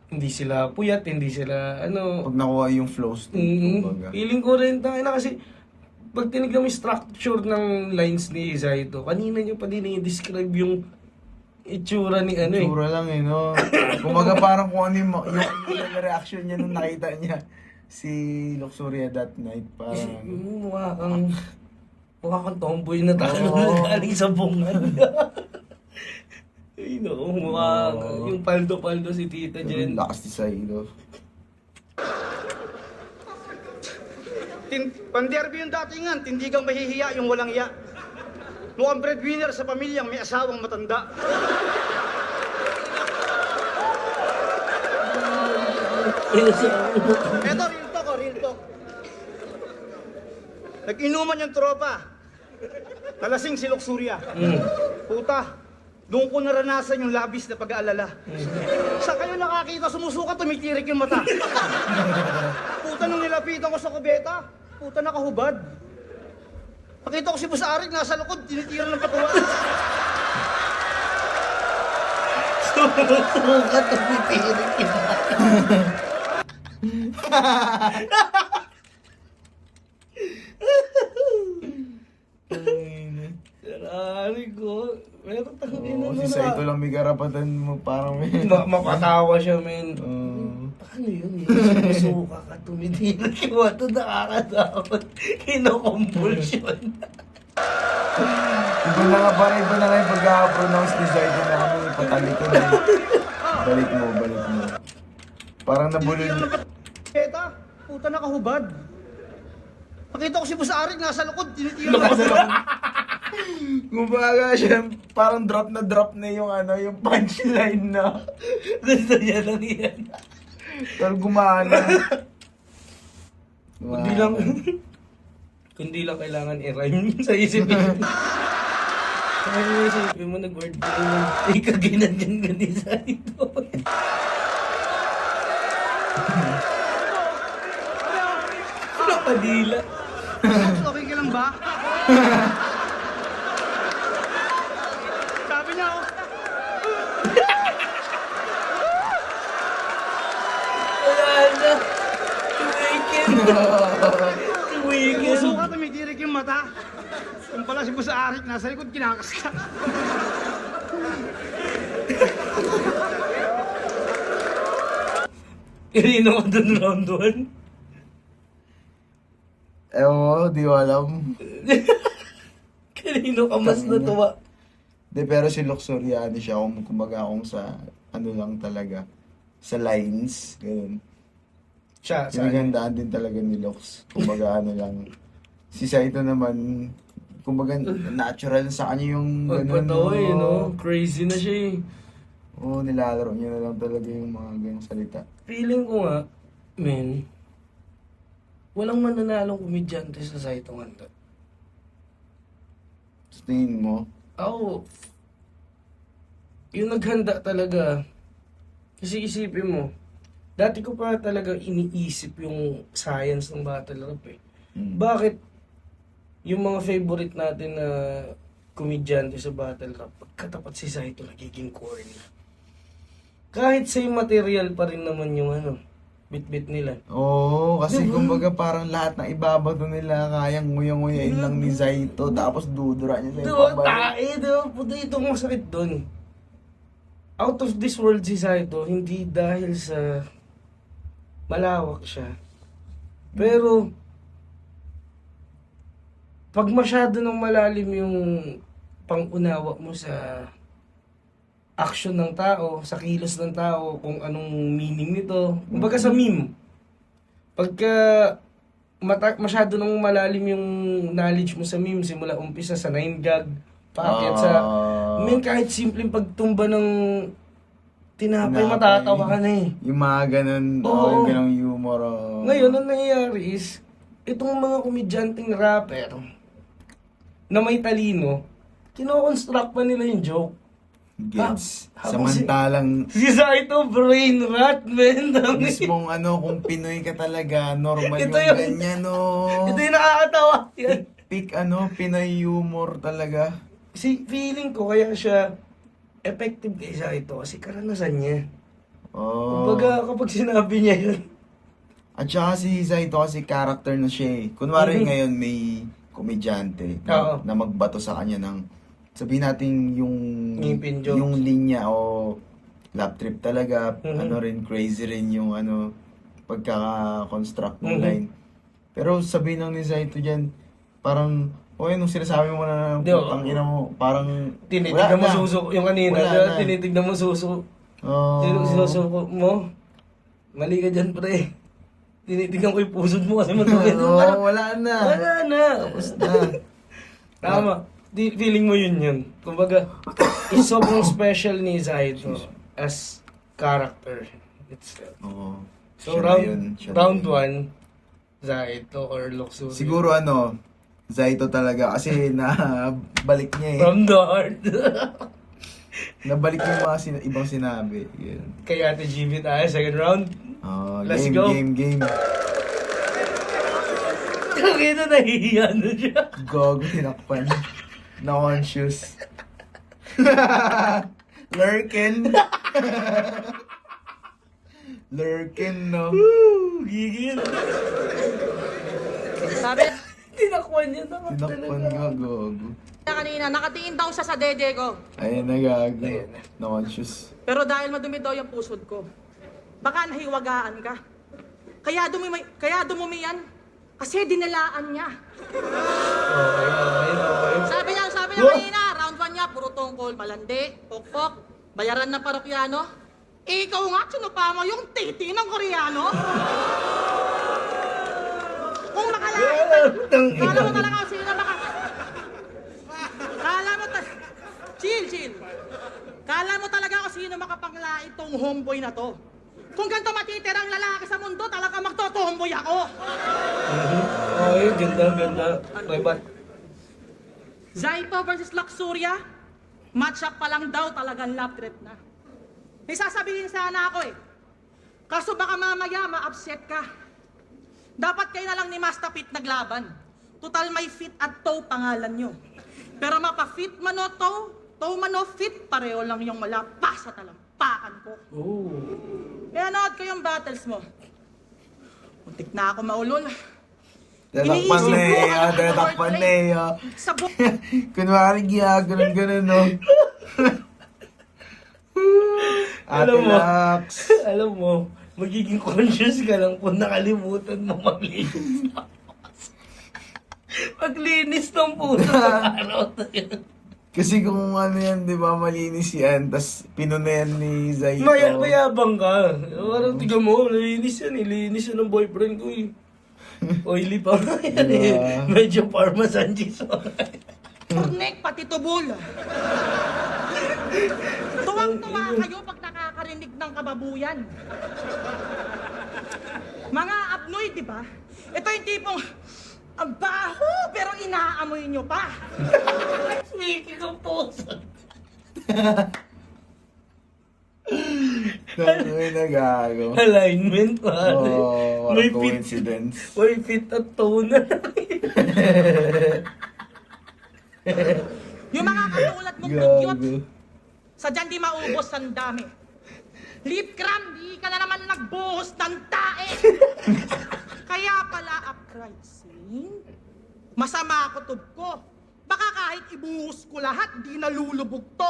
hindi sila puyat, hindi sila Pag nakuha yung flow state, kumbaga. feeling ko rin tangina kasi pag tinignan mo yung structure ng lines ni Zaito, kanina niyo pa din i-describe yung itsura ni ano eh. Tsura lang eh, no? Kumbaga parang kung ano yung reaction niya nung nakita niya si Luxuria that night. Parang... Mukha kang tomboy na talo Oo. na galing sa bungan. Ay no, mukha yung paldo-paldo si Tita Jen. Lakas ni Sailo. Panderby yung datingan, tindigang mahihiya yung walang ya. Mukhang breadwinner sa pamilyang may asawang matanda. Eto, real talk. Nag-inuman yung tropa. Nalasing si Luxuria. Puta, Doon ko naranasan yung labis na pag-aalala. Sa kayo nakakita, sumusuka, tumitirik yung mata. Puta, nung nilapitan ko sa kubeta, puta, nakahubad. Nakita ko si Boss Arik, nasa likod, tinitira ng patuwa. Sumusuka, tumitirik yung mata. Sarari ko. Pero tangin Oo, si Saito lang may karapatan mo, parang may... Mapatawa siya, men. Oo. Ano yun? Sumusuka ka, tumitirik yung mata, nakakatakot. Kinocompulsion. Iba na nga yung pagka-pronounce ni Saito na kami patalikod eh. Balik mo. Parang nabulol. Tinitira ng patuwa. Puta, nakahubad. Nakita ko si Boss Arik, nasa likod, tinitira ng patuwa. Kumbaga siya, parang drop na yung yung punchline na. Gusto niya lang yan. Pero gumana. Kundi lang kailangan i-rhyme sa isipin. Kaya mo isipin mo, nag-wordplay mo, ika ginanyan ganisa ito. Napadila. Okay ka lang ba? Sabi niya, oh. Wala na. Tumikin. Susuka, tumitirik yung mata. Yung pala si Boss Arik, nasa likod, kinakas ka. Kanino ka dun round 1? Ewan, di ko alam. Kanino ka mas natuwa? De, pero si Luxuriani siya, kumbaga kung sa, ano lang talaga, sa lines, ganun. Siya, Sinagandaan din talaga ni Lux. Kumbaga ano lang. Si Saito naman, kumbaga natural sa kanya yung ganun. Magpatawa eh, no? Crazy na siya eh. Oo, nilalaro niya na lang talaga yung mga ganung salita. Feeling ko nga, men, walang mananalong komedyante sa Saitong Handa. Sa tingin mo, Ako, yung naghanda talaga, kasi isipin mo, dati ko pa talaga iniisip yung science ng battle rap eh. Bakit yung mga favorite natin na komedyante sa battle rap, pagkatapat si Saito nagiging corny. Kahit same material pa rin naman yung bit-bit nila. oo, kasi Diba? kumbaga parang lahat ng ibabato nila kayang nguya-nguyain lang ni Saito, tapos dudura niya sa Diba? ibabalik. Tae, diba? Puto itong masakit doon. Out of this world si Saito, hindi dahil sa malawak siya. Pero, pag masyado nang malalim yung pangunawa mo sa action ng tao, sa kilos ng tao, kung anong meaning nito. Kumbaga sa meme. Pagka masyado nang malalim yung knowledge mo sa meme, simula umpisa sa 9gag, paakyat sa... Men, kahit simpleng pagtumba ng tinapay, matatawa ka na eh. Yung mga ganun, Oo. yung ganung humor. Ngayon, ang nangyayari is, itong mga komedyanteng rapper na may talino, kino-construct pa nila yung joke. Gets. Habang Samantalang, Si Saito, brain rot, man. mismong kung Pinoy ka talaga, normal Ito yung yung- ganyan, no. Ito yung nakakatawa. Yan. Peak, Pinoy humor talaga. Si feeling ko kaya siya effective kay Saito kasi karanasan niya. Oh. Kumbaga kapag sinabi niya yun, At saka si Saito kasi character na siya eh. Kunwari ngayon may komedyante Oo. na magbato sa kanya ng, sabihin natin yung Ngipin jokes. yung linya o lap trip talaga, Mhm. rin, crazy rin yung pagkaka-construct ng Mhm. line. Pero sabihin lang ni Saito dyan, parang, nung sinasabi mo na Di, putang ina mo, parang tinitignan mo wala na. suso. Yung kanina, Wala diba? na. Tinitignan mo suso. Oh. Sinusuko mo. Mali ka dyan, pre. Tinitignan ko yung pusod mo kasi matugid. Oo, wala na. Wala na. Tapos na. Tama. Feeling mo yun. Kumbaga, is sobrang special ni Saito as character itself. Oo. So, Siya na yun, siya na round yun. 1, Saito or Luxury. Siguro Zaito talaga kasi na balik niya eh. From the heart. Nabalik yung mga ibang sinabi. Yan. Kay Ate GB tayo, second round. Let's Game, go. game. Nakita nahihiya na siya. Gago, tinakpan. Na-conscious. Lurkin. Lurkin, no? Woo! Gigil. Sabi Tinakwan niya na. Tinakpan nga, gago. niya kanina, nakatingin daw siya sa dede ko. Ayun na, gago. Na-conscious. Pero dahil madumi daw yung pusod ko, baka nahiwagaan ka. Kaya dumumi yan. Kasi dinilaan niya. Okay. Sabi niya kanina, round 1 niya, puro tungkol, malandi, pokpok, bayaran ng parokyano. Eh, ikaw nga, sinupa mo yung titi ng Koreano. Kung makalait ka, kala mo talaga kung sino Chill. Kala mo talaga kung sino makapanglait tong homeboy na to. Kung ganito matitirang lalaki sa mundo, talaga magtotomboy ako. Okay, ganda. Okay, but Zaito versus Luxuria, match up pa lang daw, talagang love trip na. May sasabihin sana ako eh. Kaso baka mamaya ma-upset ka. Dapat kayo na lang ni Master Fit naglaban. Total may fit at toe pangalan nyo. Pero mapa-fit man o toe man o fit, pareho lang yung malapa sa talampakan ko. Kaya nood ko yung battles mo. Muntik na ako maulol. Tatakpan na Iniisip ko, eh, ano tatakpan na eh. Sa Kunwari ganun, no? Ate Alam mo. Lax. alam mo, magiging conscious ka lang kung nakalimutan mo maglinis. Maglinis ng puso sa araw na yun. Kasi kung ano yan, di ba, malinis yan, tas pinunayan ni Zaito. Mayabang ka. Parang tiga mo, nalinis yan. Nilinis yan ng boyfriend ko eh. Oily pa nga yan eh. Medyo Parmesan cheese. Turnek, pati tubol. Tuwang-tuwa kayo pag nakakarinig ng kababuyan. Mga abnoy, di ba? Ito yung tipong, ang baho, pero inaamoy nyo pa. Speaking of puso. Ay, nagago. Alignment, pare. Oh, what a May coincidence. May fit at toe na lang. Yung mga katulad mong dugyot, Gago. sadyang di maubos ang dami. Lip cram, di ka na naman nagbuhos ng tae. Kaya pala upright scene, masama kutob ko. Baka kahit ibuhos ko lahat, di nalulubog to.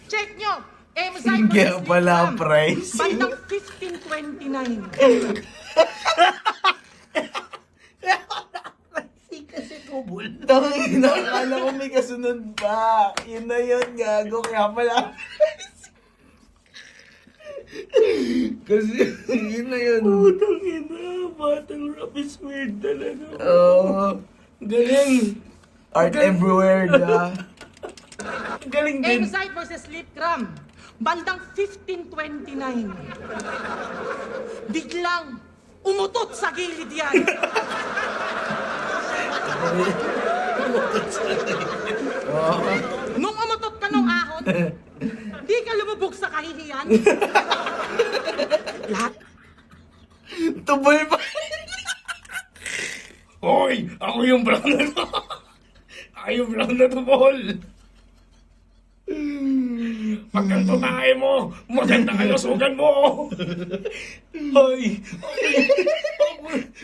Check nyo, Emzai Kaya versus Lip pala Cram, price. bandang 1529. Kasi tubol. Tangina, akala ko may kasunod pa. Yun na yun, gago. Kaya pala. Kasi, yun na yun. Putang ina, battle rap is weird talaga. Oo. Galing. Art everywhere, da. Galing din. Emzai versus Lip Cram, bandang 1529. Biglang umutot sa gilid yan. Nung umutot ka nung ahon, di ka lumubog sa kahihiyan. Lahat Tubol pa. Hoy! Ako yung brown na to! Ako yung brown na to, Paul! Pag ganito tayo mo, maganda kalusugan mo! Hoy!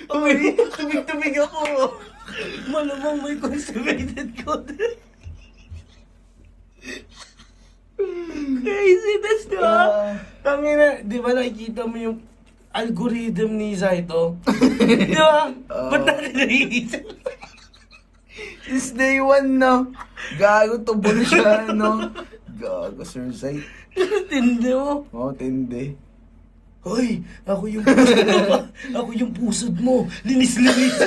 Uy, tumig-tumig ako. Malamang may constipated ko. Crazy, that's the... Tangina, di ba nakikita mo yung algorithm ni Zaito? Di ba? Ba't natin naiisip? Since day one, no? Gago, tubol siya, no? Gago, Sir Zay. Tindi mo. Oh, tindi. Hoy, ako yung pusod mo. Ako yung pusod mo. Linis-linis.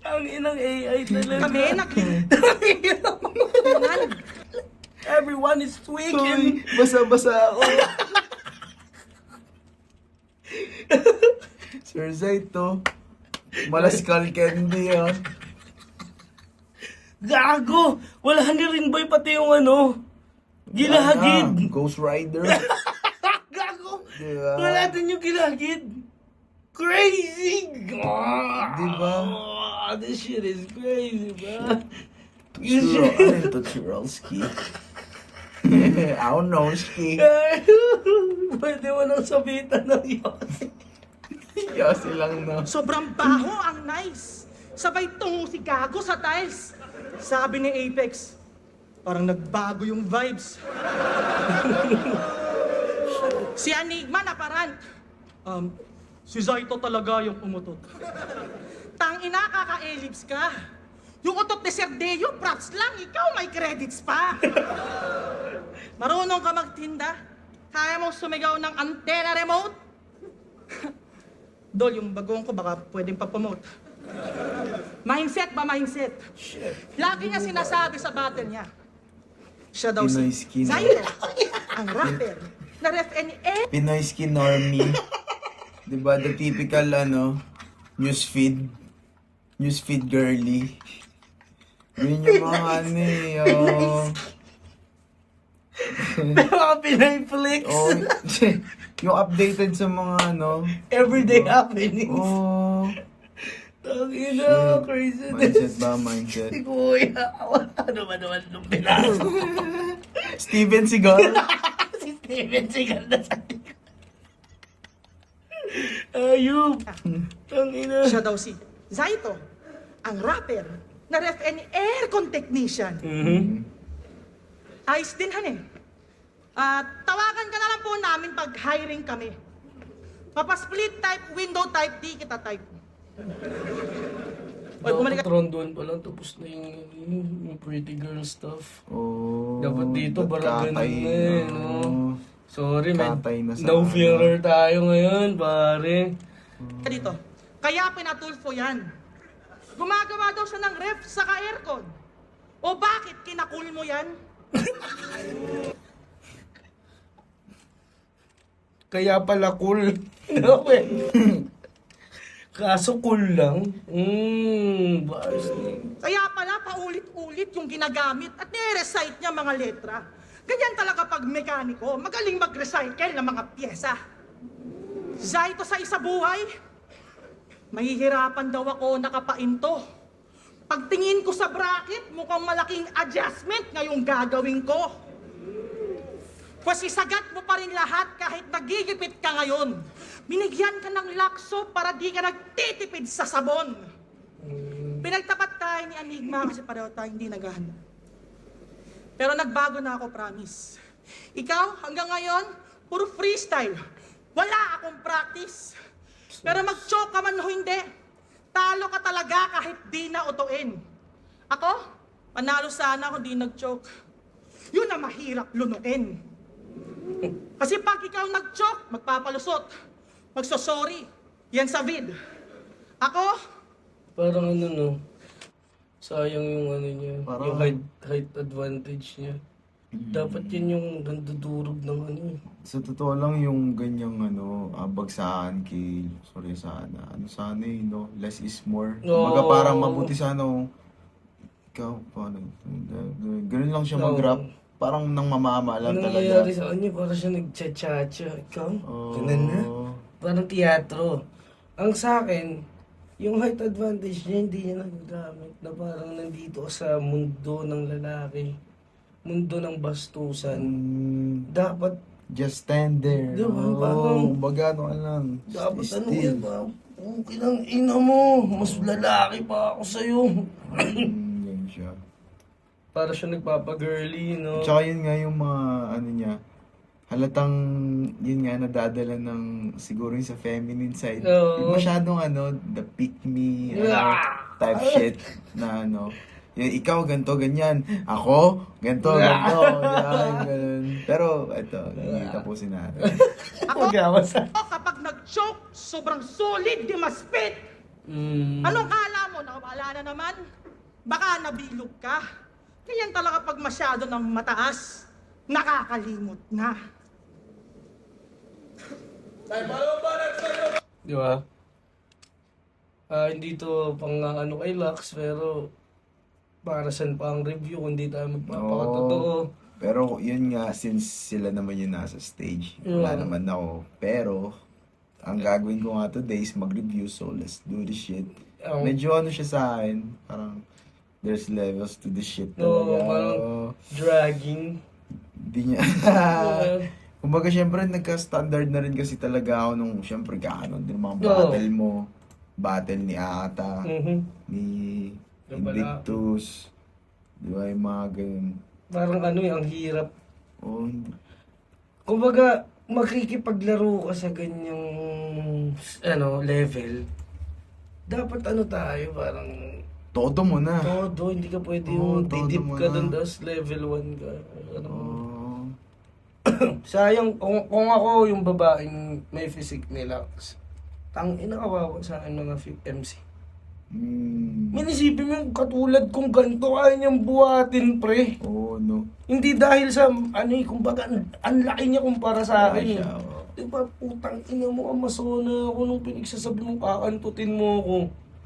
Ang inang AI talaga. kami naglinan. Everyone is tweaking. Uy, basa-basa ako. Sir Zay to. Mala skull candy, ah. Gago! Wala ni Rinboy pati yung ano. Gilahagid! Ghost Rider. Gago! Diba? Wala din yung gilahagid. Crazy! Diba? Oh, this shit is crazy, bro. Churro, ano ito, Churrowski? I don't know, ski. Pwede mo nang sabitan ng Yossi. Yossi lang, no? Sobrang baho ang nice. Sabay tungo si Gago sa tiles. Sabi ni Apex, parang nagbago yung vibes. Si Enigma naparant. Si Zaito talaga yung umutot. Tangina, kaka-ellipse ka. Yung utot ni Sir Deo, props lang, ikaw may credits pa. Marunong ka magtinda? Kaya mong sumigaw ng antenna remote? Dol, yung bagong ko baka pwedeng pa-promote. Mindset ba, mindset? Lagi niya sinasabi sa battle niya. Siya daw Pinoy si skin. Zairo, ang rapper na ref NA. Pinoy skin normie. Diba, the typical, newsfeed girly. Yun yung mga ano eh, Mga Pinoy flicks. oh, yung updated sa mga Everyday happenings. oh, Tangina, crazy. mindset ba, mindset? Si Kuya. Ano ba naman nung pinasok? Steven Seagal? Si Steven Seagal na sa likod. Ayub. Tangina. Siya daw si Zaito, ang rapper na ref aircon technician. Ayos din, han eh. Tawagan ka na lang po namin pag hiring kami. Papa-split type, window type, di kita type. Oy, bumalik ka. Dapat doon pa lang, tapos na yung pretty girl stuff. Oh, Dapat dito, parang ganun nagkatay, na eh, no? Sorry, man. Katay na sa No ano. filler tayo ngayon, pare. Dito. Kaya pinatulfo yan. Gumagawa daw siya ng ref sa ka-aircon. O bakit kinakul mo yan? Kaya pala cool. No, eh. Kaso cool lang. Bars ni. Kaya pala paulit-ulit yung ginagamit at nire-recite niya mga letra. Ganyan talaga pag mekaniko, magaling mag-recycle ng mga pyesa. Zaito sa isa buhay, mahihirapan daw ako nakapainto. Pagtingin ko sa bracket, mukhang malaking adjustment ngayong gagawin ko. Pwes isagat mo pa rin lahat kahit nagigipit ka ngayon. Binigyan ka ng lakso para di ka nagtitipid sa sabon. Pinagtapat tayo ni Enigma kasi pareho tayo hindi naghahanda. Pero nagbago na ako, promise. Ikaw, hanggang ngayon, puro freestyle. Wala akong practice. Pero mag-choke ka man o hindi, talo ka talaga kahit di na utuin. Ako, panalo sana kung di nag-choke. Yun ang mahirap lunukin. Kasi pag ikaw nag-choke, magpapalusot, magsosorry, yan sa vid. Ako, Parang ano, no? Sayang yung ano niya. Parang- Yung height advantage niya. Dapat yun yung nandudurog ng ano eh. Sa totoo lang yung ganyang bagsakan kay sana less is more. Oo. Kumbaga parang mabuti sana ikaw paano ganun lang siya mag-rap, parang nang mamama lang Anong talaga. nangyayari sa kanya? Parang siya nag-cha-cha-cha. Ikaw? Ganun na? Parang teatro. Ang sa akin, yung height advantage niya, hindi niya nagagamit. Na parang nandito sa mundo ng lalaki. Mundo ng bastusan. Dapat, Just stand there. Diba? Oo, Parang- kumbaga ano ka lang. dapat stay ano still. yan ba? Okay lang, ina mo. Mas lalaki pa ako sa'yo. Yan siya. Para siya nagpapagirly, no? Tsaka yun nga yung mga niya, halatang yun nga nadadala ng siguro yung sa feminine side. Oo. Yung masyadong the pick me type shit na yung ikaw ganto ganyan, ako ganto ganto, yan, ganun. Pero ito, tapusin natin. kapag nag-choke, sobrang solid di maspit. Anong kala mo? Nakawala na naman? Baka nabilog ka. Ganyan talaga pag masyado ng mataas, nakakalimot na. Di ba? Hindi to pang ano kay Lux, pero para saan pa ang review kung di tayo magpapakatotoo. Pero yun nga, since sila naman yung nasa stage, wala Yeah. naman ako. Pero, ang gagawin ko nga today is mag-review, so let's do this shit. Oh. Medyo ano siya sa akin, parang there's levels to this shit No, talaga. parang dragging. Di niya. Kumbaga, syempre, nagka-standard na rin kasi talaga ako nung, syempre, kaano din mga battle mo. Battle ni Ata, ni Invictus. Di ba, yung mga ganun. Parang ano ang hirap. Oh, Kumbaga, makikipaglaro ka sa ganyang level. Dapat tayo, parang todo mo na. todo, hindi ka pwede Oo, yung todo didip mo ka na. dun, tapos level 1 ka. Oh. Sayang, kung ako yung babaeng may physique ni Lux, tangina kawawa sa akin mga MC. Minisipin mo yung katulad kong ganito, kaya niyang buhatin, pre. Oo, no. Hindi dahil sa, kumbaga, ang laki niya kumpara sa akin. Siya, Eh. oo. Diba, putang ina mo, amasona ako nung pinagsasabi mo, kakantutin mo ako.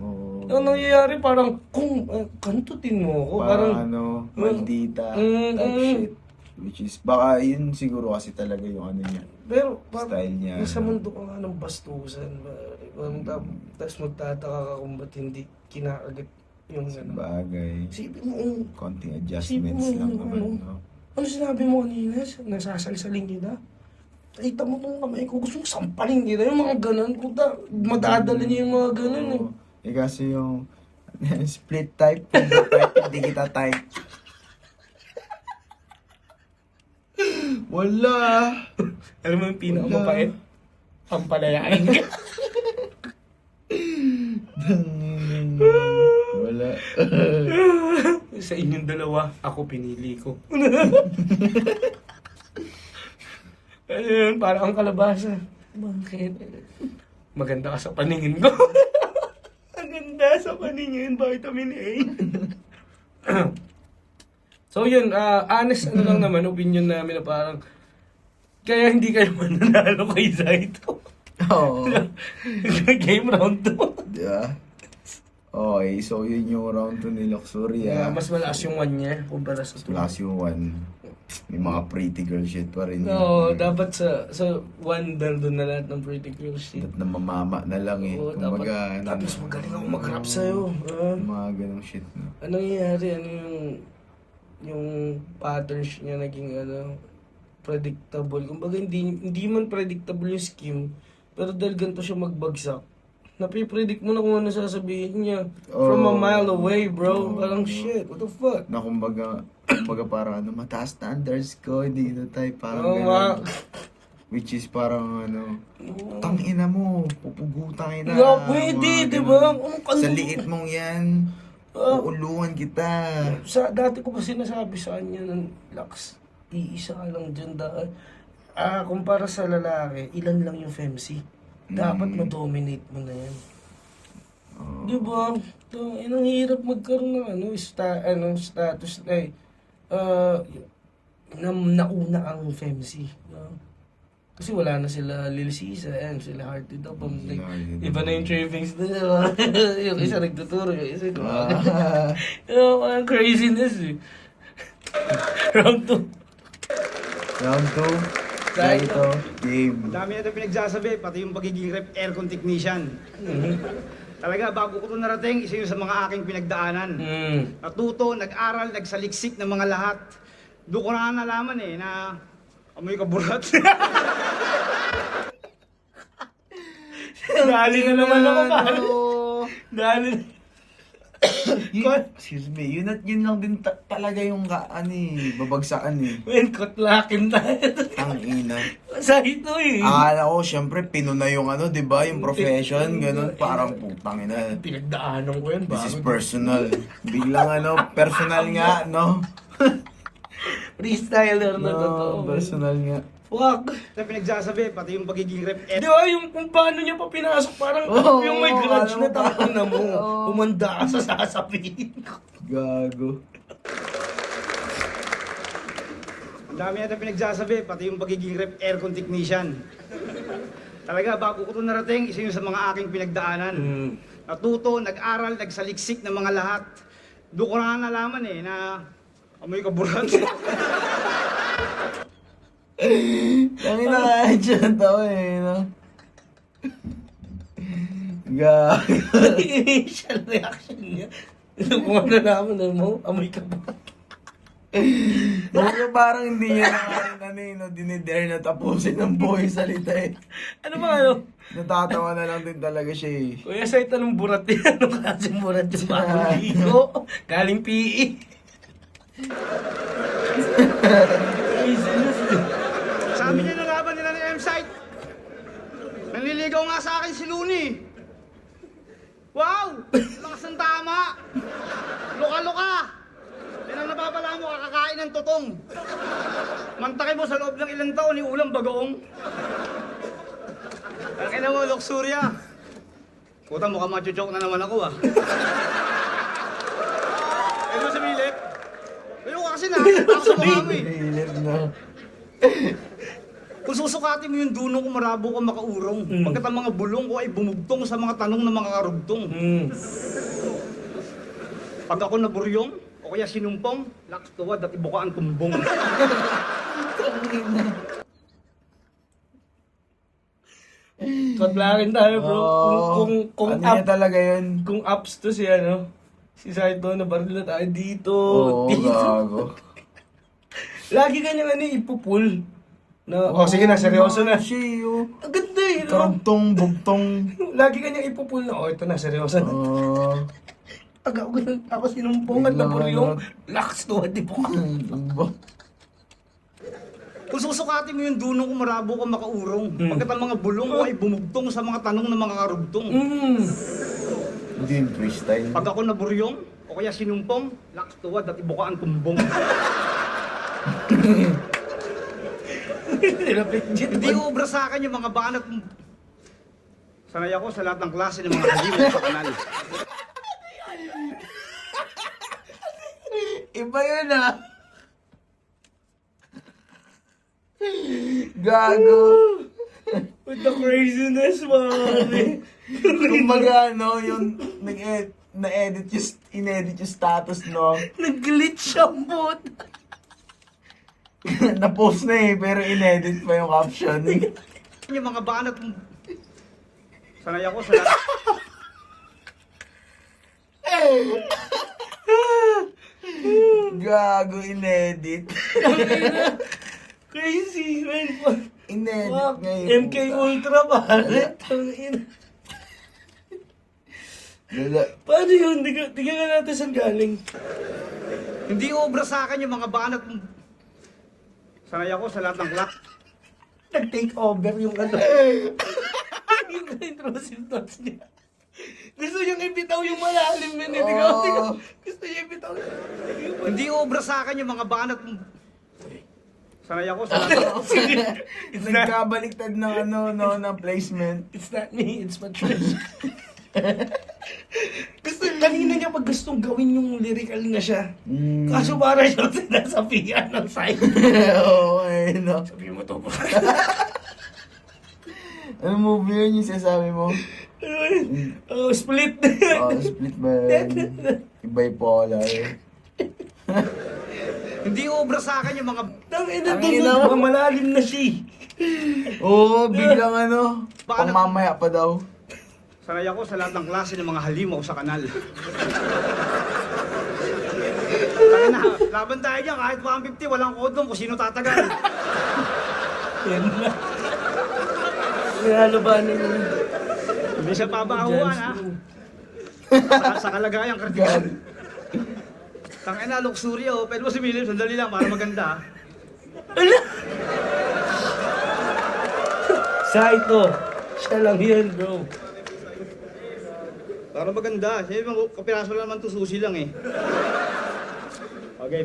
Oo. Ang nangyayari, parang, kantutin mo ako. Parang ano, maldita type shit. Which is, baka yun siguro kasi talaga yung ano niya. Pero, Style niya. nasa mundo ka nga ng bastusan. Tapos magtataka ka kung ba't hindi kinakagat yung Sa ano. bagay. Isipin mo, Konting Isipin adjustments mo lang yung naman, ano. no? Ano sinabi mo kanina? Nasasalsaling kita? Kita mo tong kamay ko, gusto mong sampalin kita. Yung mga ganun, puta, madadala niya yung mga ganun eh. Oo. Eh kasi yung split type, combo type, hindi kita type. Wala. Alam mo yung pinakamapait? Pampalayain ka. Wala. Sa inyong dalawa, ako pinili ko. Ayun, parang ang kalabasa. Bakit? Maganda ka sa paningin ko. Maganda sa paningin, vitamin A. So yun, honest lang naman, opinion namin na parang kaya hindi kayo mananalo kay Zaito. Oo. Game round 2. Di ba? Okay, so yun yung round 2 ni Luxuria. Mas malakas yung 1 niya kumpara sa 2. Plus yung 1. May mga pretty girl shit pa rin. No, yun. dapat sa 1 doon na lahat ng pretty girl shit. Dapat na mamama na lang eh. Oo, Kumbaga, tapos magaling ako mag-rap sa'yo. mga ganong shit. No? Anong nangyari? Ano yung patterns niya naging predictable. Kumbaga hindi man predictable yung scheme, pero dahil ganito siya magbagsak, napipredict mo na kung ano sasabihin niya. From a mile away, bro. Parang shit, what the fuck? Na kumbaga parang ano, mataas standards ko, hindi na tayo parang Oo, ganun. Which is parang ano, tangina mo, pupugutang ina. Yeah, pwede, mga di ganun. ba? Sa liit mong yan, uuluan kita. Dati ko pa sinasabi sa kanya ng Lux, iisa ka lang dyan dahil kumpara sa lalaki, ilan lang yung femc. Dapat ma-dominate mo na yan. Di ba? Ang hirap magkaroon ng status na nauna ang femc. Kasi wala na sila Lil Sisa, sila Hearted Up. Iba na yung trippings nila. Yung isa nagtuturo, yung isa parang craziness eh. Round 2. Round 2, Zaito, game. Ang dami natin pinagsasabi, pati yung pagiging aircon technician. Talaga, bago ko ito narating, isa yun sa mga aking pinagdaanan. Natuto, nag-aral, nagsaliksik ng mga lahat. Doon ko na nalaman na amoy kaburat. Dali na naman ako, pare. Dali na. Excuse me, yun lang din talaga yung babagsakan eh. When kutlakin tayo. Tangina. Sa ito eh. Akala ko, syempre, pinuna yung di ba, yung profession, ganun, parang putang ina. Pinagdaanan ko yan. This is personal. Biglang personal nga, no? Freestyler na totoo. Personal nga. Fuck. Ito pinagsasabi, pati yung pagiging Di ba yung kung paano niya pa pinasok, parang yung may grudge na tapon na mo. Umanda ka sa sasabihin ko. Gago. Ang dami natin pinagsasabi, pati yung pagiging aircon technician. Talaga, bago ko ito narating, isa yun sa mga aking pinagdaanan. Natuto, nag-aral, nagsaliksik ng mga lahat. Doon ko na nalaman eh, na amoy kaburat. Tangin na kaya dyan tao eh, no? Gago. Initial reaction niya. Kung ano naman mo, amoy ka ba? Pero parang hindi niya na dinidare na tapusin ng buhay salita eh. Ano ba ano? Natatawa na lang din talaga siya eh. Kuya, sa itanong burat yan. Ano klaseng burat yung bagong ligo? Galing PE. Sabi niya nalaban nila ni M-Site. Nanliligaw nga sa akin si Looney. Wow! Lakas ng tama! Luka-luka! Yan ang napapala mo, kakakain ng totong. Mantake mo sa loob ng ilang taon, ulam bagoong. Ang ina mo, Luxuria. Puta, mukhang macho-joke na naman ako ah. Ano sa Milip? Ayun kasi nakakita sa mukha mo eh. Nahilip na. Kung susukatin mo yung dunong ko, marabo ko makaurong. Pagkat ang mga bulong ko ay bumugtong sa mga tanong ng mga karugtong. Pag ako naburyong, o kaya sinumpong, laks tuwad at ibuka ang tumbong. Katlakin tayo, bro. Kung ano niya talaga yun? kung ups to si ano, si Saito, nabaril na tayo dito. Oo, dito. gago. Lagi kanyang ano, ipupul. Na, sige na, seryoso na. Siya yun. Ang ganda eh, no? Karugtong, bugtong. Lagi kanyang ipupul na, ito na, seryoso na. Ako sinumpong at Biglang naburyong. ano. Laks to, di po ka. Kung susukatin mo yung dunong ko, marabo ko makaurong. Pagkat ang mga bulong ko ay bumugtong sa mga tanong ng mga karugtong. Hindi yung freestyle. Pag ako naburyong, o kaya sinumpong, laks tuwad at ibuka ang tumbong. Hindi ubra sa akin yung mga banat. Sanay ako sa lahat ng klase ng mga haliw sa kanal. Iba yun ah. Gago. With the craziness, man. Kumbaga ano, yung inedit yung status, no? Nag-glitch ang bot. Na-post na eh, pero inedit pa yung caption. Yung mga banat. Sanay ako sa lahat. Gago, inedit. Crazy, man. Inedit Fuck, ngayon. MK Ultra, pare. Tangina. Paano yun? Tignan natin saan galing. Hindi ubra sa akin yung mga banat. Sanay ako sa lahat ng klase. Nag-take over yung ano. Yung intrusive thoughts niya. Gusto niyang ibitaw yung malalim, man. Gusto niya ibitaw. Hindi ubra sa akin yung mga banat. Sanay ako sa lahat ng It's not, Nagkabaliktad ng ano, no, ng placement. it's not me, it's Patricia. Gusto, kanina niya pag gustong gawin yung lyrical na siya. Kaso para siyang sinasabihan ng side. Oo, eh, no. Sabi mo to po. Ano movie yun yung sinasabi mo? Oh, split. Oh, split ba yun? Bipolar. Hindi ubra sa akin yung mga Tangina to, Tangina. malalim na siya. Oo, biglang ano, Paano? pamamaya pa daw. sanay ako sa lahat ng klase ng mga halimaw sa kanal. Tangin na, laban tayo dyan, kahit 150, walang kodong kung sino tatagal. Yan na. Ano ba nung... Hindi siya pabahuan, ha? Sa kalagayan, kritikal. Tangin na, Luxuria, oh. Pwede mo si Milip, sandali lang, para maganda, ha? Saito. Siya lang yan, bro. Para maganda. Siyempre, kapiraso lang naman to, susi lang, eh. Okay.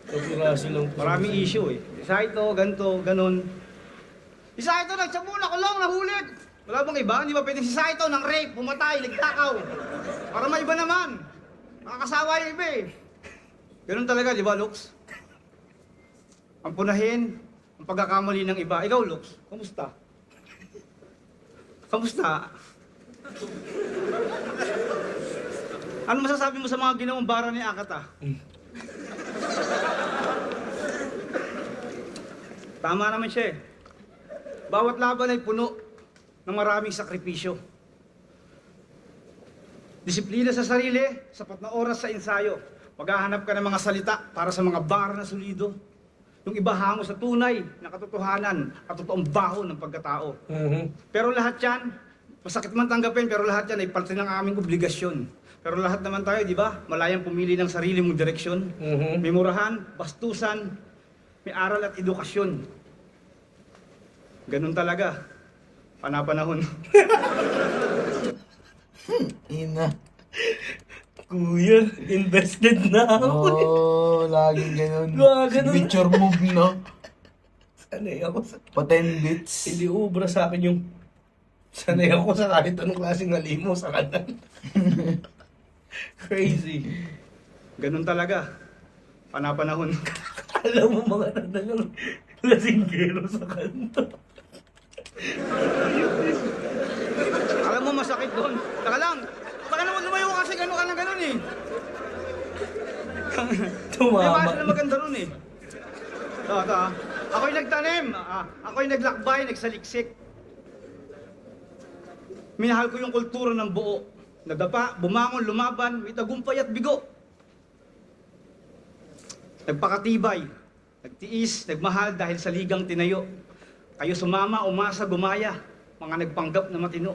Kapiraso lang po. Maraming issue, eh. Isa ito, ganito, ganon. Isa ito, nagsabu, nakulong, nahulid. Wala bang iba? Hindi ba pwedeng si Saito ng rape, pumatay, nagtakaw? Para may iba naman. Nakakasawa yung iba, eh. Ganun talaga, di ba, Lux? Ang punahin, ang pagkakamali ng iba. Ikaw, Lux, kamusta? Kamusta? Ano masasabi mo sa mga ginawang bara ni Akata? Tama naman siya eh. Bawat laban ay puno ng maraming sakripisyo. Disiplina sa sarili, sapat na oras sa ensayo. Maghahanap ka ng mga salita para sa mga bara na solido. Yung iba hango sa tunay na katotohanan at totoong baho ng pagkatao. Pero lahat yan, masakit man tanggapin, pero lahat yan ay parte ng aming obligasyon. Pero lahat naman tayo, di ba? Malayang pumili ng sarili mong direksyon. May murahan, bastusan, may aral at edukasyon. Ganun talaga. Panapanahon. Ina. Kuya, invested na ako. Oo, laging ganun. Ganun. Picture move, no? Sanay ako sa... Pa 10 bits. Hindi ubra sa akin yung... Sanay ako sa kahit anong klaseng halimo sa kanan. Crazy. Ganun talaga. Panapanahon. Alam mo mga nadalang lasinggero sa kanto. Alam mo masakit doon. Taka lang. Baka naman lumayo ka kasi gano'n ka na gano'n eh. May Tumama. basa na maganda ron eh. Ito ah. Ako'y nagtanim. Ako'y naglakbay, nagsaliksik. Minahal ko yung kultura ng buo. Nadapa, bumangon, lumaban, may tagumpay at bigo. Nagpakatibay, nagtiis, nagmahal dahil sa ligang tinayo. Kayo sumama, umasa, gumaya. Mga nagpanggap na matino.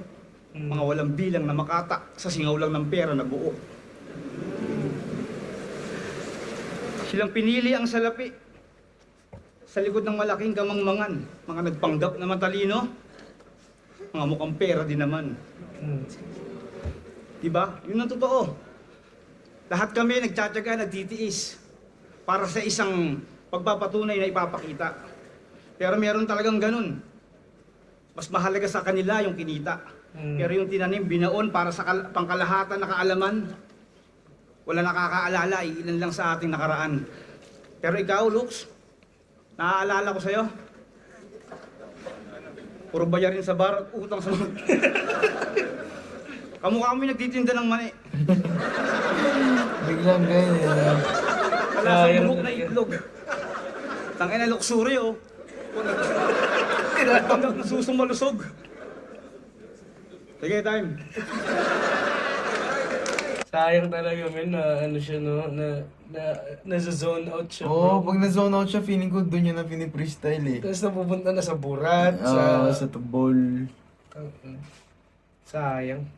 Mga walang bilang na makata sa singaw lang ng pera na buo. Silang pinili ang salapi sa likod ng malaking kamangmangan. Mga nagpanggap na matalino. Mga mukhang pera din naman. Diba? Yun ang totoo. Lahat kami nagtsatsaga, nagtitiis para sa isang pagpapatunay na ipapakita. Pero meron talagang ganun. Mas mahalaga sa kanila yung kinita. Pero yung tinanim, binaon para sa pangkalahatan na kaalaman. Wala nakakaalala, ilan lang sa ating nakaraan. Pero ikaw, Lux, naaalala ko sa'yo. Puro bayarin sa bar at utang sa mga... Kamukha kami nagtitinda ng mani. Biglang ganyan. Wala sa bubok na itlog. Tangin na luksuri, oh. Hanggang nasusong malusog. Sige, time. Sayang talaga, men, na ano siya, no, nasa zone out siya, Oo, bro. pag na-zone out siya, feeling ko doon yun na pinipre-style eh. Tapos napupunta na sa burat, Oo, sa... sa tubol. Sayang.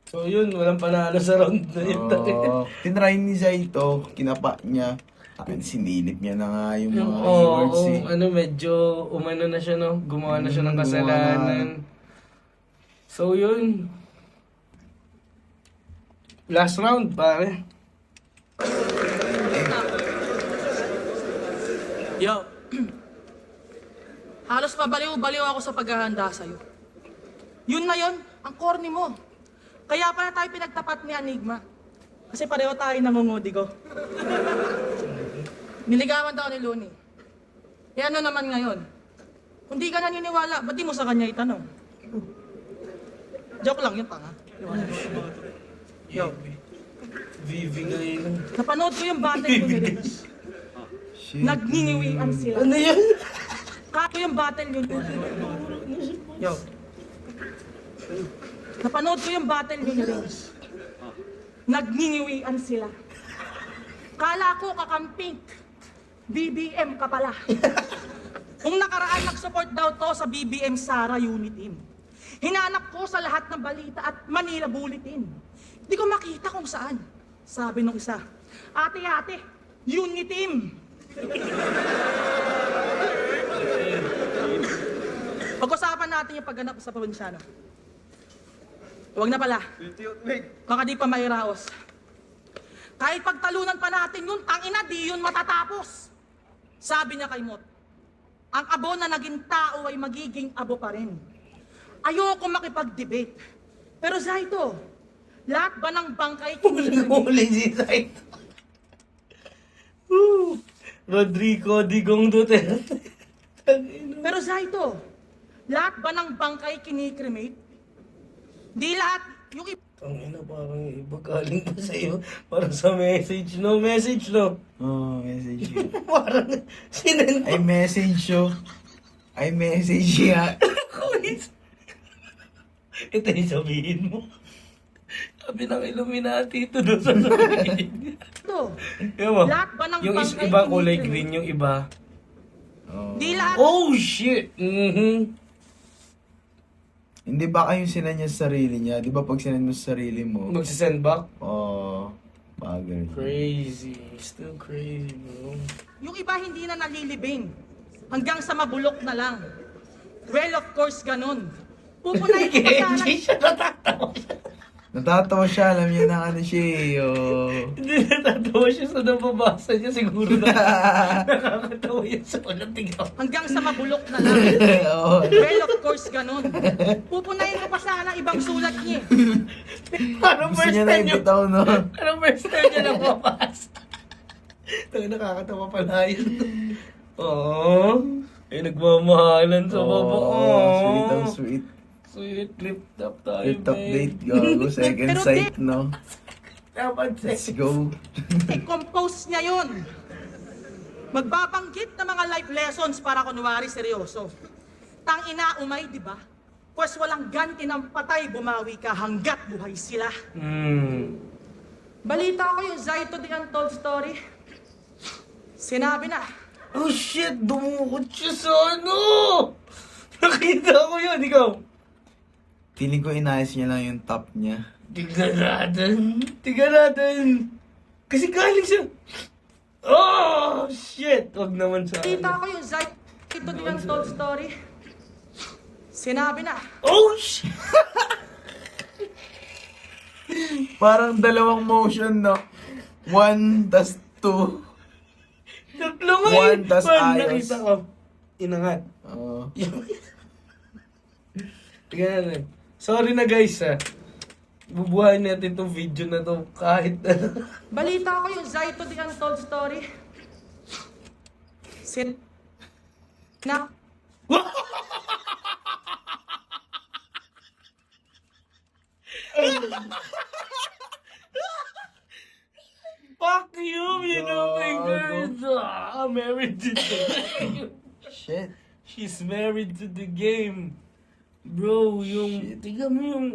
So yun, walang panalo sa round na yun. Oo. Tinry ni Zaito, kinapa niya. Akin, sinilip niya na nga yung mga Oo, keywords eh. ano, medyo umano na siya, no? Gumawa na siya ng kasalanan. So yun. Last round, pare. Yo. Halos pabaliw-baliw ako sa paghahanda sa'yo. Yun na yun, ang corny mo. Kaya pala tayo pinagtapat ni Enigma. Kasi pareho tayo nangungudi ko. Niligawan daw ni Looney. Eh ano naman ngayon? Kung di ka naniniwala, ba't di mo sa kanya itanong? Joke lang yun, tanga. Yo. Vivi ngayon. Napanood ko yung battle ko ni Rich. Shit. Nagningiwian sila. Ano yan? Kato yung battle yun. Yo. Napanood ko yung battle yun ni Rich. Nagningiwian sila. Kala ko kakamping. BBM ka pala. Kung nakaraan nag-support daw to sa BBM Sara Unit Team. Hinanap ko sa lahat ng balita at Manila Bulletin. Di ko makita kung saan. Sabi nung isa, ate, Unit Team. Pag-usapan natin yung pagganap sa probinsyano. Huwag na pala. Baka di pa may raos. Kahit pagtalunan pa natin yun, tangina, di yun matatapos. Sabi niya kay Mot, ang abo na naging tao ay magiging abo pa rin. Ayoko makipag-debate. Pero Zaito, lahat ba ng bangkay Huli si Saito. Rodrigo Digong Duterte. Pero Zaito, lahat ba ng bangkay kinikremate? Di lahat, yung Ang ina, parang iba galing pa sa'yo. Parang sa message, no? Message, no? Oh, message yun. Parang sinend Ay, message yo. Ay, message ya. Quiz. Ito yung sabihin mo. Sabi ng Illuminati ito doon sa sabihin. Ito. Yan mo. Lahat ba ng Yung bangkay iba kulay kinikilig? green, yung iba. Di lahat. Oh, shit! Hindi ba kayong sinend niya sa sarili niya? Di ba pag sinend mo sa sarili mo? Magsisend back? Oh, bagay. Crazy. Still crazy, bro. Yung iba hindi na nalilibing. Hanggang sa mabulok na lang. Well, of course, ganun. Pupunayin ko pa sana. Hindi siya natatawa siya. Natatawa siya, alam niya na ano siya eh. Oh. Hindi natatawa siya sa nababasa niya. Siguro na nakakatawa yun sa walang tigaw. Hanggang sa mabulok na lang. Oo. Well, of course, ganun. Pupunayin ko pa sana ibang sulat niya. Parang Gusto first niya na time niya. ibitaw, no? Parang first time niya nababasa. Tayo nakakatawa pala yun. Oo. Eh, nagmamahalan sa baba. Sweet ang sweet. Sweet, lift up tayo, Trip top babe. date, gago. Second Pero sight, no? Dapat Let's sex. go. I-compose niya yun. Magbabanggit ng mga life lessons para kunwari seryoso. Tang ina umay, di ba? Pwes walang ganti ng patay, bumawi ka hanggat buhay sila. Balita ko yung Zaito the Untold Story. Sinabi na, Oh shit, dumukot siya sa ano! Nakita ko yun, ikaw. Feeling ko inayos niya lang yung top niya. Tignan natin. Tignan natin. Kasi galing siya. Oh, shit. Wag naman sa balita ko yung Zaito the Untold Story. Sinabi na, Oh, shit. Parang dalawang motion, no? 1 tas 2. Tatlo nga One, tas ayos. Nakita ko. Inangat. Oo. Tignan natin. Sorry na guys, bubuhayin natin tong video na to kahit ano. balita ko yung Zaito the Untold Story. Na, Fuck you know, fingers. I'm married to the game. Shit. She's married to the game. Bro, yung... Shit. Tignan mo yung...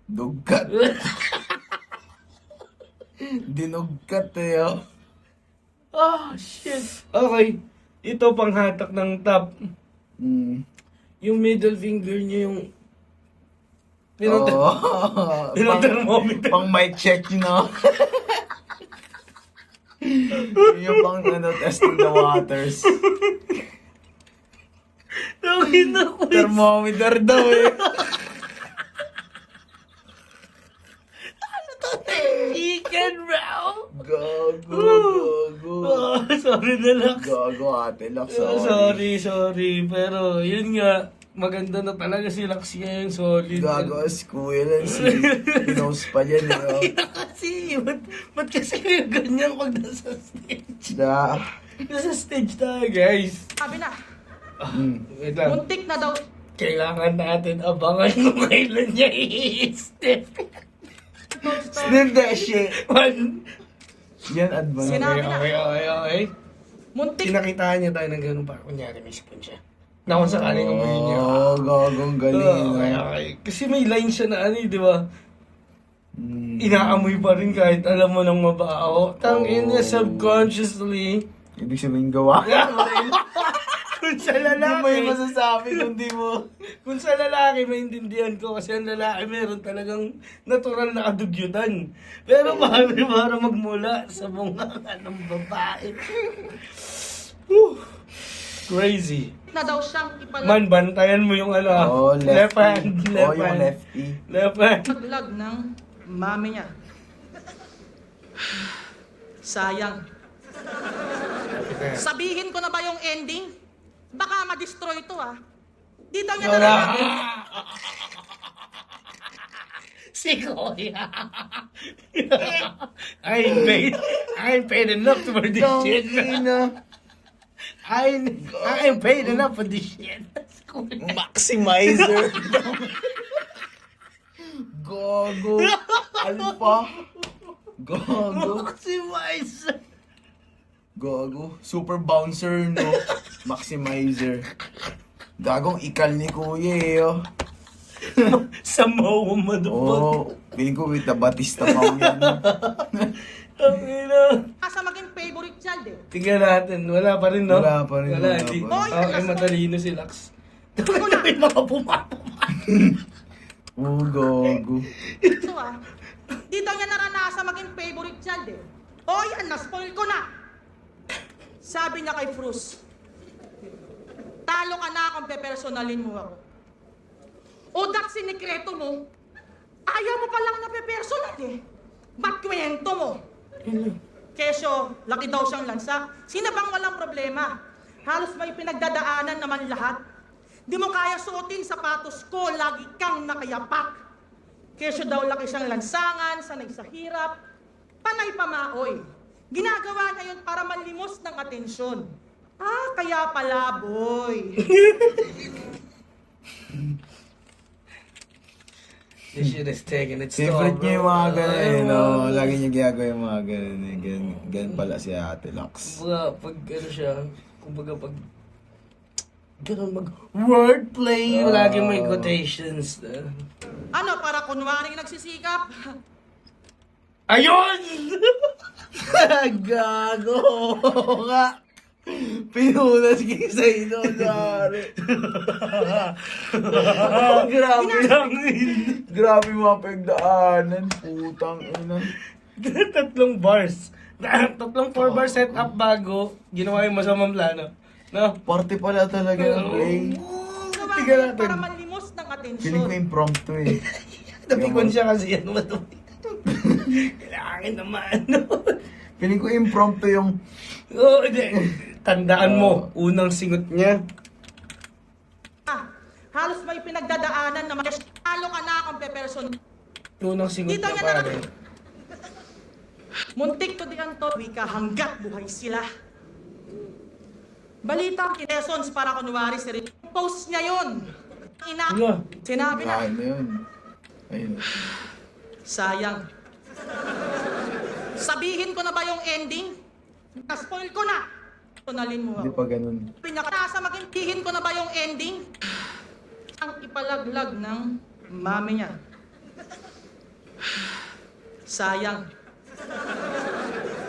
Dugkat. Dinugkat eh, oh. Ah, shit. Okay. Ito panghatak ng top. Mm. Yung middle finger niya yung... Oh. Pinothermometer. Pang mic check, no? Yun yung pang ano, testing the waters. Tawin na ko. Thermometer daw eh. Chicken, bro. Gago. Oh, sorry na lang. Gago, ate Lux. Sorry. Pero yun nga, maganda na talaga si Lux ngayon. Solid. Gago, as kuya lang si Pinos pa yan, eh, oh. Kasi, ba't kasi kayo ganyan pag nasa stage? Da. Nasa stage tayo, guys. sabi na, Wait lang. muntik na daw Kailangan natin abangan kung kailan niya i-step. Snip that shit. One. Yan, advance. Sinabi na. Okay. muntik Kinakitaan niya tayo ng ganun para kunyari may spoon siya. Na kung sakaling amuyin niya. Oh, gagong galing. Okay. Kasi may line siya na ano eh, di ba? Mm. Inaamoy pa rin kahit alam mo nang mabaho. Tangin niya subconsciously. Ibig sabihin gawa. Kung sa Ano mo lalaki, yung masasabi kung di mo? kung sa lalaki, maintindihan ko kasi ang lalaki meron talagang natural na kadugyutan. Pero para magmula sa bunga ng babae. Whew. Crazy. na daw siyang Man, bantayan mo yung ano. Oh, left lefty. hand. Oh, yung lefty. Left hand. ipalaglag ng mami niya. Sayang. Sabihin ko na ba yung ending? Baka ma-destroy ito Di daw niya Wala. nalaman. Si Kuya. I ain't paid enough for this shit. I ain't paid enough for this shit. Maximizer. Gago. Alpha. Gago. Maximizer. Gago. Super bouncer, no? Maximizer. Gagong ikal ni kuya eh, oh. Sa mawa mo Oh, feeling ko with the Batista Pao yan. Ang ina. Asa maging favorite child eh. Tingnan natin. Wala pa rin, no? Wala pa rin, Wala, wala hindi. pa rin. Okay, matalino si Lax. May mga pumapuma. Oh, gago. Ito ah. Di daw niya naranasan maging favorite child eh. O yan, na-spoil ko na. Sabi niya kay Frus, talo ka na kung pepersonalin mo ako. O dak sinikreto mo, ayaw mo palang napepersonal eh. Ba't kwento mo? Kesyo, laki daw siyang lansa. Sino bang walang problema? Halos may pinagdadaanan naman lahat. Di mo kaya suotin sapatos ko, lagi kang nakayapak. Kesyo daw laki siyang lansangan, sanay sa hirap, panay pamaoy. Ginagawa niya yun para malimos ng atensyon. Ah, kaya pala, boy. This shit is taking its toll, Favorite niya yung mga ganun eh, no? Ay, Lagi niya ginagawa yung mga ganun eh. Ganun pala si Ate Lux. Kumbaga, pag ano siya, kumbaga pag ganun mag-wordplay, lagi may quotations. Ano, para kunwari nagsisikap? Ayun! Gago nga! Pinunas kayo sa ino, sorry. Grabe lang. Grabe mga pagdaanan. Putang ina. Tatlong bars. Tatlong 4-bar setup bago ginawa yung masamang plano. No? Party pala talaga ng Ray. Gawa Tingnan niya yun natin. para malimos ng Feeling ko atensyon. impromptu eh. Napikon siya kasi ano ba ito? Kailangan naman. Feeling ko impromptu yung... Oo, hindi. Tandaan mo, unang singot niya. Ah, halos may pinagdadaanan naman. Talo ka na kung peperson. Unang singot Dito niya niya pare. Muntik to di ang wika hanggat buhay sila. Balita ang kinessons para kunwari si Rick. Post niya yun. Wala. Sinabi na. Ano yun? Ayun. Sayang. Sabihin ko na ba yung ending? Na-spoil ko na. Tonalin mo Hindi ako. pa ganun. Pinakasa magintihin ko na ba yung ending? Ang ipalaglag ng mami niya. Sayang.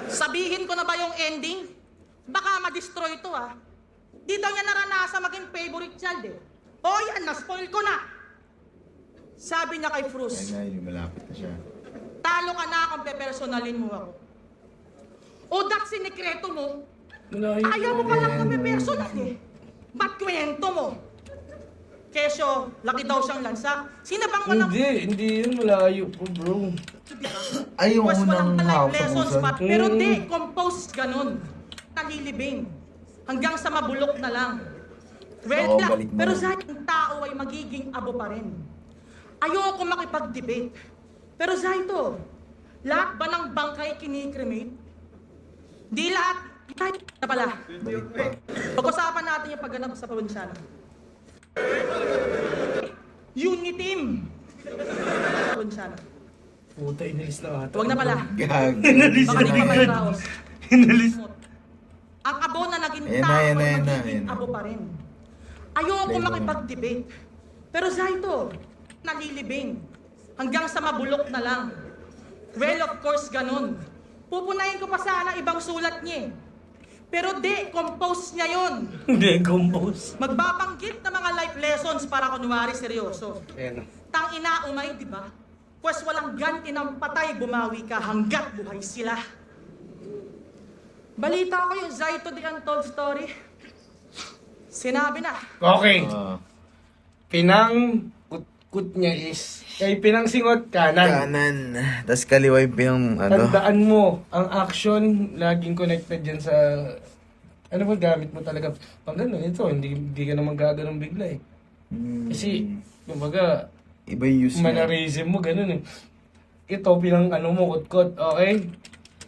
Sabihin ko na ba yung ending? Baka ma-destroy to ah. Di daw niya naranasan maging favorite child eh. O yan, na-spoil ko na. Sabi niya kay Frus, Ayun na, malapit na siya. talo ka na kung pepersonalin mo ako. O dak sinikreto mo, Malayo. ayaw mo palang napepersonal eh. Ba't kwento mo? Kesyo, laki daw siyang lansa. Sino bang walang... Hindi yun malayo po bro. Ay, yung Pues walang unang life hawak sa lessons pusan. pa. Pero di, compose ganun. Nalilibing. Hanggang sa mabulok na lang. Well, Oo, balik mo. pero sa ang tao ay magiging abo pa rin. Ayoko makipag-debate. Pero Zaito, lahat ba ng bangkay kinikremate? Di lahat. Kahit na pala. Balik pa. Pag-usapan natin yung pagganap sa probinsyano. Unity team. Probinsyano. Puta, inalis na ata. Huwag na pala. Gag. Baka di pa pala raos. Inalis. Ang abo na naging Ayan na, tao ayan na, ay ayan na, magiging ayan na. abo pa rin. Ayoko Play mo makipag-debate. Pero Zaito, nalilibing. Hanggang sa mabulok na lang. Well, of course, ganun. Pupunayin ko pa sana ibang sulat niya eh. Pero di, compose niya yun. Hindi, compose. Magbabanggit ng mga life lessons para kunwari seryoso. Ayan. Tang ina umay, di ba? Pues walang ganti ng patay, bumawi ka hanggat buhay sila. Balita ko yung Zaito the Untold Story. Sinabi na. Okay. Ah, Pinang kut niya is kay pinang singot kanan. kanan. Tapos kaliwa yung pinang ano. Tandaan mo, ang action laging connected dyan sa ano ba gamit mo talaga. Pag gano'n, ito, hindi ka naman gaganon bigla eh. Kasi, kumbaga, Iba yung use niya. mannerism mo, ganun eh. Ito, pinang ano mo, kutkot, okay?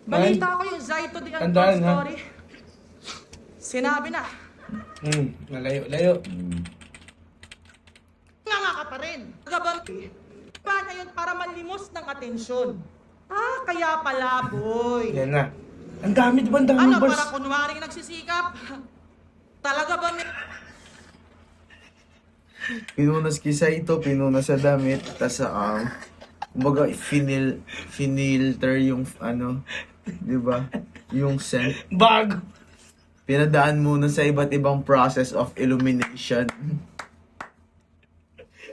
Balita ko yung Zaito the Untold Tandaan, ha? Story. Sinabi na. Malayo. Mm. Nga ka pa rin. Gabang, ngayon para manlimos ng atensyon. Kaya pala, boy. Yan na. Ang dami, diba? Ang dami Ano, bars. para kunwaring nagsisikap? Talaga ba may... Pinunas kisa ito, pinunas sa damit, tas kumbaga finilter yung di ba? Yung scent. Bago. Pinadaan muna sa iba't ibang process of illumination.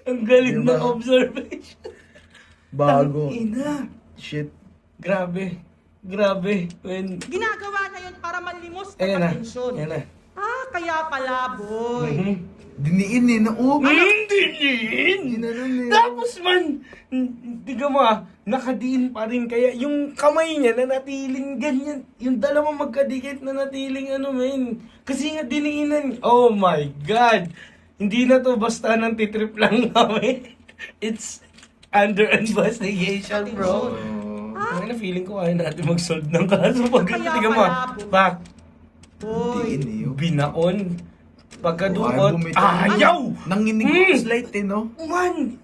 Ang galing Diba? ng observation. Bago. Ina. Shit. Grabe. Grabe. When... Ginagawa ngayon para manlimos ng Ayan na. atensyon. Ayan na. Kaya pala, boy. Mhm. Diniin eh, na Diniin! Ginanon eh. Tapos man, tiga mo nakadiin pa rin kaya yung kamay niya na natiling ganyan. Yung dalawang magkadikit na natiling men. Kasi nga diniinan. Oh my God! Hindi na to basta nang titrip lang namin. It's under investigation, bro. Ang na feeling ko ayaw natin mag-solve ng kaso. Pag Kaya tiga mo, pala, boy. back, Diin eh. binaon. Ay, Pagkadukot, bumitaw. ayaw! Nanginig Mm. yung slide eh, no? Man,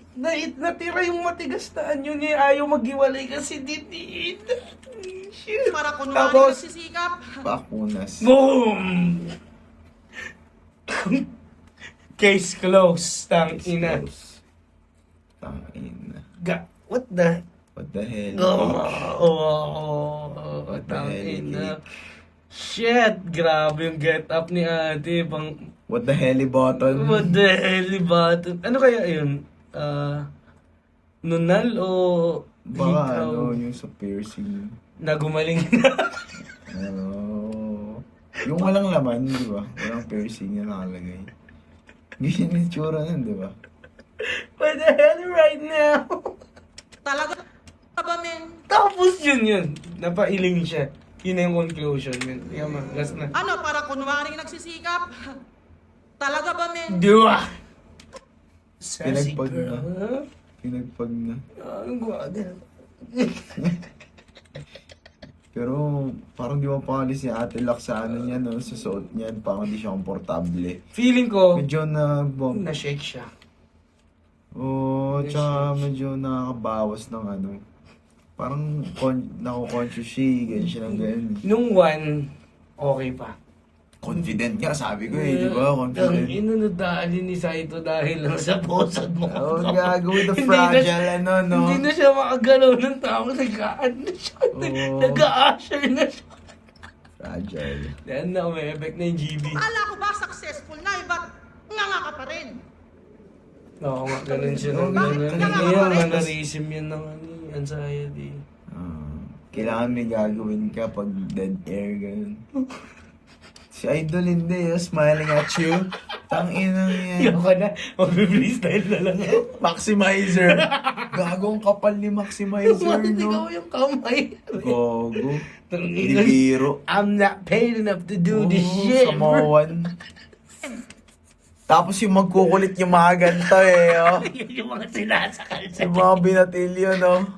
natira yung matigas na anyo niya. Ayaw maghiwalay kasi diniin. Shit. Para kunwaring Tapos, nagsisikap. Pakunas. boom! Case closed, tang ina. Tangina. What the? What the hell? Oh, tang ina. Shit, grabe yung get up ni ate. What the hell, button? What the hell, button? Ano kaya yun? Nunal o Baka hikaw? yung sa piercing. Na gumaling na. Yung walang laman, di ba? Walang piercing na nakalagay. Ganyan yung tsura nun, di ba? What the hell right now? Talaga ba, men? Tapos yun. Napailing siya. Yun na yung conclusion, man. Yaman, last na. Ano, para kunwaring nagsisikap? Talaga ba, men? Dua! Sassy Pinagpag girl. na. Huh? Pinagpag na. Ang gwada. Pero parang di mapakali si Ate Lux sa ano niya, no? Sa suot niya, parang di siya komportable. Feeling ko, Medyo na-bomb. na-shake siya. Oo, tsaka medyo nakakabawas ng ano. Parang nako-conscious siya, ganyan siya ng ganyan. Nung one, okay pa. Confident nga, sabi ko eh, di ba? Confident. Inunodali ni Saito dahil lang sa posad mo. Oo, gagawin the Hindi na fragile, siya- ano, no? Hindi na siya makagalaw ng tao. Nag-aan na siya. Oo. Nag-a-usher na siya. Fragile. Yan na, may effect na yung GB. Akala ko ba successful na, ba't nga ka pa rin? Oo nga, ganun siya. Oo, Ganun. bakit ka nga Yan, pa rin? mannerism yan ng anxiety. Kailangan may gagawin ka pag dead air, ganun. Si Idol hindi, smiling at you. Tangina yan. Yung ka na, mag-freestyle na lang ako. Maximizer. Gagong kapal ni Maximizer, Hindi no? ko yung kamay. Gogo. Tangina. Hindi biro. I'm not paid enough to do this Oo, shit, bro. Samoan. Tapos yung magkukulit yung mga ganito eh, oh. Yung mga sinasakal sa Yung mga binatilyo, no?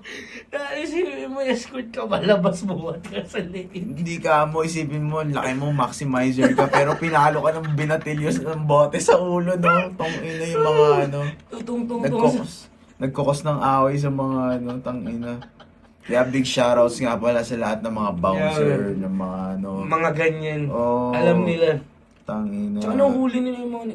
Isipin mo, escort ka, malabas buhat ka sa liit. Hindi ka mo, isipin mo, laki mo, maximizer ka, pero pinalo ka ng binatilyo ng bote sa ulo, no? Tangina yung mga, ano, Tutong-tong-tong. nagkukos ng away sa mga, ano, tangina. Kaya big shoutouts nga pala sa lahat ng mga bouncer, ng mga, ano, Mga ganyan. Oo. Alam nila. tangina. Tsaka nung huli nila yung mga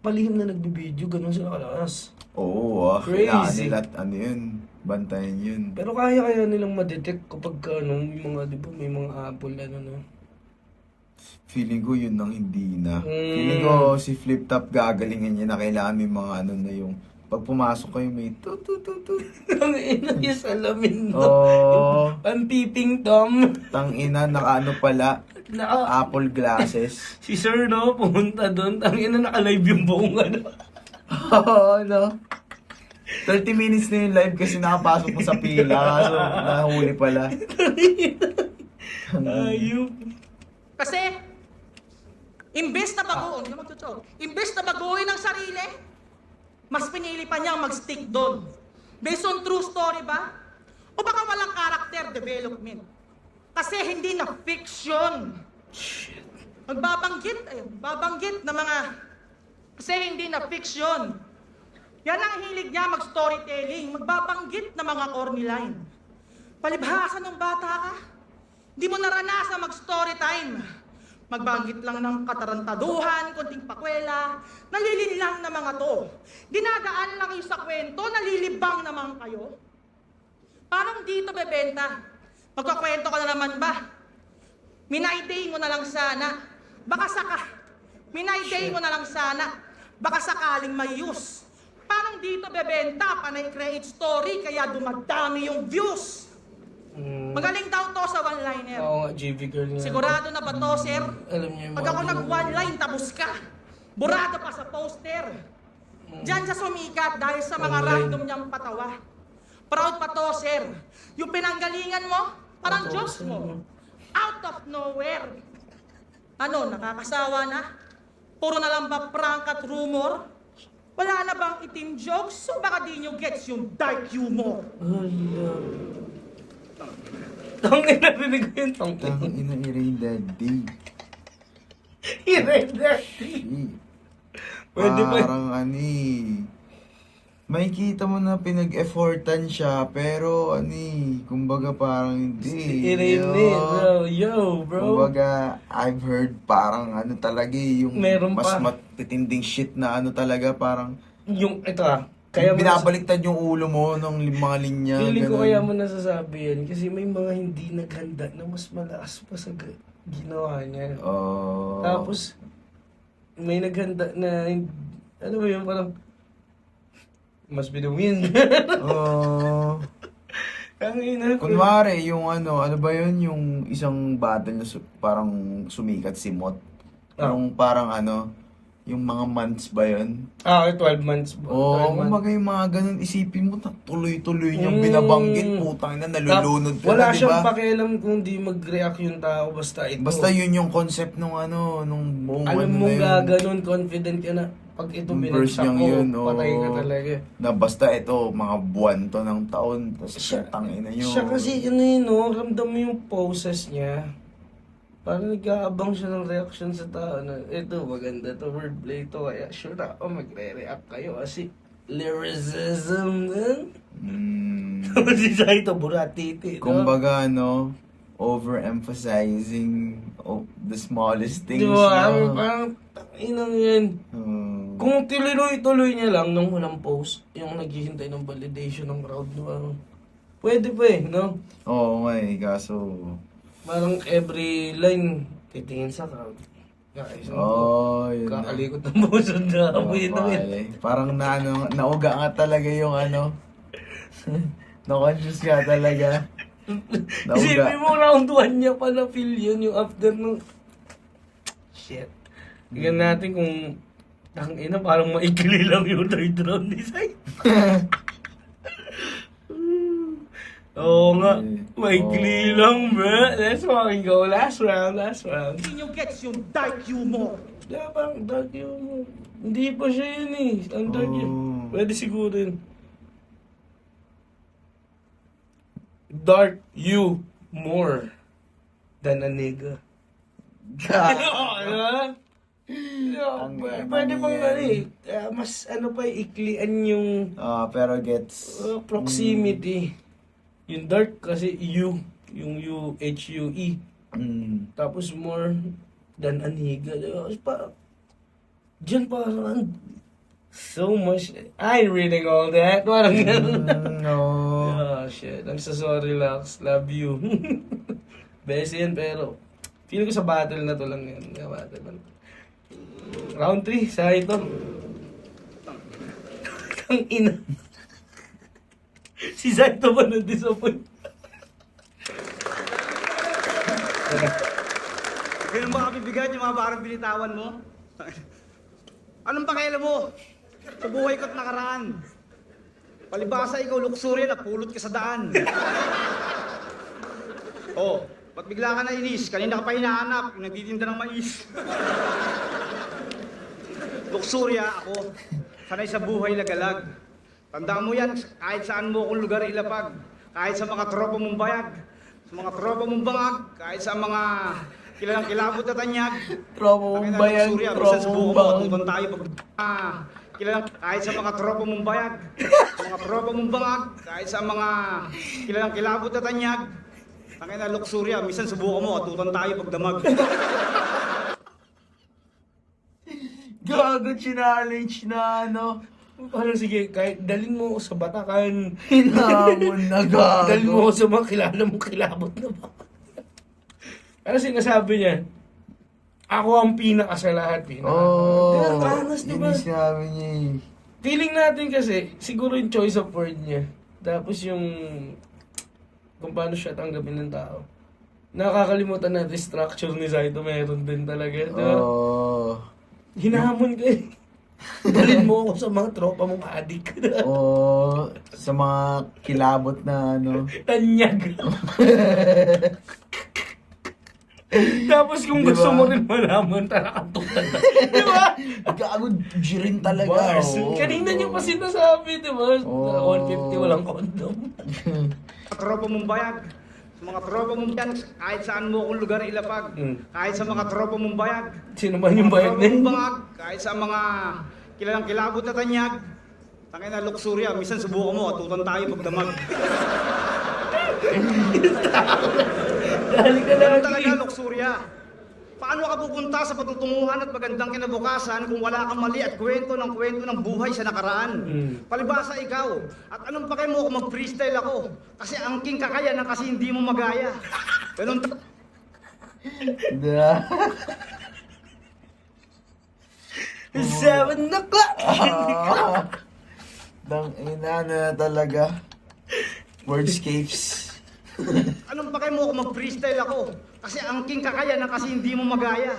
palihim na nagbibideo, ganun sila kalakas. Oo, Crazy. kailangan nila, ano yun, bantayan yun. Pero kaya nilang ma-detect kapag ano, yung mga, di ba, may mga apple, ano, no? Feeling ko yun nang hindi na. Mm. Feeling ko si Flip Top gagalingan niya na kailangan may mga ano na yung pag pumasok kayo may tut. Ang ina yung salamin, no? Oo. Ang peeping Tom. Tangina, nakaano pala, Apple glasses. Si Sir, no, pumunta doon. Ang ina naka-live yung buong, ano. Oo, no? 30 minutes na yung live kasi nakapasok mo sa pila. So, nahuli pala. Ayup. Kasi, imbes na baguhin, imbes na baguhin ang sarili, mas pinili pa niyang mag-stick doon. Based on true story ba? O baka walang character development? Kasi hindi na fiction. Magbabanggit na mga... Kasi hindi na fiction. Yan ang hilig niya mag-storytelling, magbabanggit ng mga corny line. Palibhasa nung bata ka, di mo naranasan mag-story time. Magbanggit lang ng katarantaduhan, konting pakwela, nalilin lang na mga to. Dinadaan lang kayo sa kwento, nalilibang naman kayo. Parang dito bebenta. Magkakwento ka na naman ba? Minayday mo na lang sana. Minayday mo na lang sana. Baka sakaling may use. Parang dito bebenta, panay create story, kaya dumadami yung views. Magaling daw to sa one-liner. Oo nga, JV girl nga. Sigurado na ba to, sir? Alam niyo yung Pag ako nag-one line, tapos ka. Burado pa sa poster. Diyan siya sumikat dahil sa mga One line. random niyang patawa. Proud pa to, sir. Yung pinanggalingan mo, parang Diyos mo. Out of nowhere. Ano, nakakasawa na? Puro na lang ba prank at rumor? Wala na bang itim jokes? So baka di nyo gets yung dark humor. Tangin na rinig ko yun, tangin. Tang ina i-rain that day. Pwede ba? Parang may kita mo na pinag-effortan siya, pero kumbaga parang hindi. Yo, bro. Kumbaga, I've heard parang talaga yung Meron mas pa. matitinding shit na talaga parang Yung, ito kaya mo binabaliktad yung ulo mo ng mga linya. Feeling ko ganun. kaya mo nasasabi yan kasi may mga hindi naghanda na mas malakas pa sa ginawa niya. Oh. Tapos, may naghanda na, ano ba yun, parang, mas binuwin. Oh. Kangina ko. Kunwari, yung ano ba yun, yung isang battle na parang sumikat si Mot. Yung parang yung mga months ba yun? 12 months. Oo, kumbaga yung mga ganun, isipin mo, tuloy-tuloy niyang binabanggit, putang na, nalulunod ka Wala na, di siyang ba? pakialam kung di mag-react yung tao, basta ito. Basta yun yung concept nung nung buong alam na mong yun. gaganon, confident ka na, pag ito Yung binagsak verse niyang ko, yun, patay ka oo. talaga. Na basta ito, mga buwan to ng taon, tapos tangina nyo. Siya kasi, ramdam mo yung poses niya. Parang nag-aabang siya ng reaction sa tao na, ito, maganda to, wordplay to, kaya sure ako magre-react kayo kasi lyricism din. Tapos si Saito, buratiti. No? Kumbaga, overemphasizing the smallest things. Diba? no? Parang, inang yan. Kung tuloy-tuloy niya lang nung unang post, yung naghihintay ng validation ng crowd, no? Pwede pa no? Oo nga kaso... Parang every line, titingin sa crowd. Guys, yun na. kakalikot ng puso na amoy ito. Parang nauga nga talaga yung na-conscious ka talaga. Isipin mo, round 1 niya pala feel yun, yung after ng... Shit. Tingnan natin kung... Tangina, parang maikli lang yung third round ni Sai. Oo nga, maikli lang, bro. Let's fucking go. Last round. Di nyo gets yung dark humor. Diba, parang dark yung... Hindi pa siya yun Ang dark yun. Pwede siguro yun. Dark you more than a nigga. Diba? Pwede pang mas pa iklian yung pero gets... proximity. Yung dark kasi you, yung U-H-U-E. Tapos more than a nigga. Diba? Diyan parang so much. I ain't reading all that. Parang No. Oh shit. I'm so sorry, Lax. Love you. Best yan, pero feeling ko sa battle na to lang yan. Battle lang. Round 3, sa ito. Kang ina. Si Saito ba na-disappoint? Ganun ba kabibigat yung mga parang binitawan mo? Anong pakialam mo? Sa buhay ko't nakaraan. Palibasa ikaw, luksuri na pulot ka sa daan. Ba't bigla ka nainis? Kanina ka pa hinahanap, yung nagtitinda ng mais. Luksurya ako, sanay sa buhay lagalag. Tandaan mo yan, kahit saan mo akong lugar ilapag. Kahit sa mga tropa mong bayag, sa mga tropa mong bangag, kahit sa mga kilalang kilabot at tanyag. Tropa mong bayan, tropa mong bangag. Subukan tayo pag... kilalang... kahit sa mga tropa mong bayag, sa mga tropa mong bangag, kahit sa mga kilalang kilabot na tanyag. Tangin na luksurya, minsan subukan mo, atutan tayo pagdamag. Gago, challenge na ano. Parang sige, kahit dalhin mo ako sa Batakan, Hinamon na gago. dalhin mo ako sa mga kilala mong kilabot na ba? Ano sinasabi niya? Ako ang pinaka sa lahat, pinaka. Oh, Honest, yun diba? yung sinabi niya eh. Feeling natin kasi, siguro yung choice of word niya. Tapos yung kung paano siya tanggapin ng tao. Nakakalimutan natin structure ni Saito, meron din talaga. Diba? Oh. Hinahamon ka eh. Dalhin mo ako sa mga tropa mong adik. Oh, sa mga kilabot na ano. Tanyag. Tapos kung Diba? gusto mo rin malaman, talakantutan na. Di ba? Gago, G rin talaga. Bars. Oo. Kanina niyo pa sinasabi, di ba? Oo. 150 walang condom. Mga tropa mong bayag, sa mga tropa mong bayag, kahit saan mo akong lugar ilapag, kahit sa mga tropa mong bayag, Sino man yung bayad tropa na mong yun? bangag, kahit sa mga kilalang kilabot na tanyag. Tangin na luksurya, minsan subukan mo, atutan tayo pagdamag. Dali ka Ganun lagi. talaga luksurya. Paano ka pupunta sa patutunguhan at magandang kinabukasan kung wala kang mali at kwento ng buhay sa nakaraan? Palibasa ikaw. At anong pake mo kung mag-freestyle ako? Kasi angking kakayanan kasi hindi mo magaya. Ganun Diba? 7 o'clock! Dang ina na talaga. Wordscapes. Anong pake mo kung mag-freestyle ako? Kasi angking kakayanan kasi hindi mo magaya.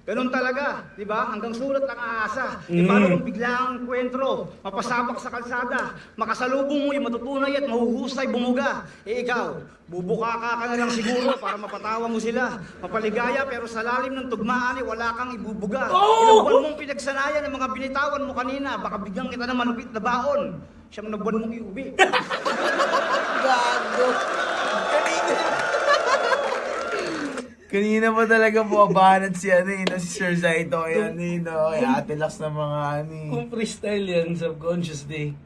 Ganun talaga, di ba? Hanggang sulat lang aasa. Di paano kung bigla ang kwentro, mapasabak sa kalsada, makasalubong mo'y matutunay at mahuhusay bumuga. Eh ikaw, bubuka ka na lang siguro para mapatawa mo sila. Mapaligaya pero sa lalim ng tugmaan ay wala kang ibubuga. Ilang buwan mong pinagsanayan ng mga binitawan mo kanina, baka biglang kita na malupit na baon. Siyam na buwan mong iuwi. Gago. Kanina pa talaga po banat si ano eh, si Sir Zaito, yan eh, no? Kay Ate Lax ng mga ano eh. Kung freestyle yan, subconscious day.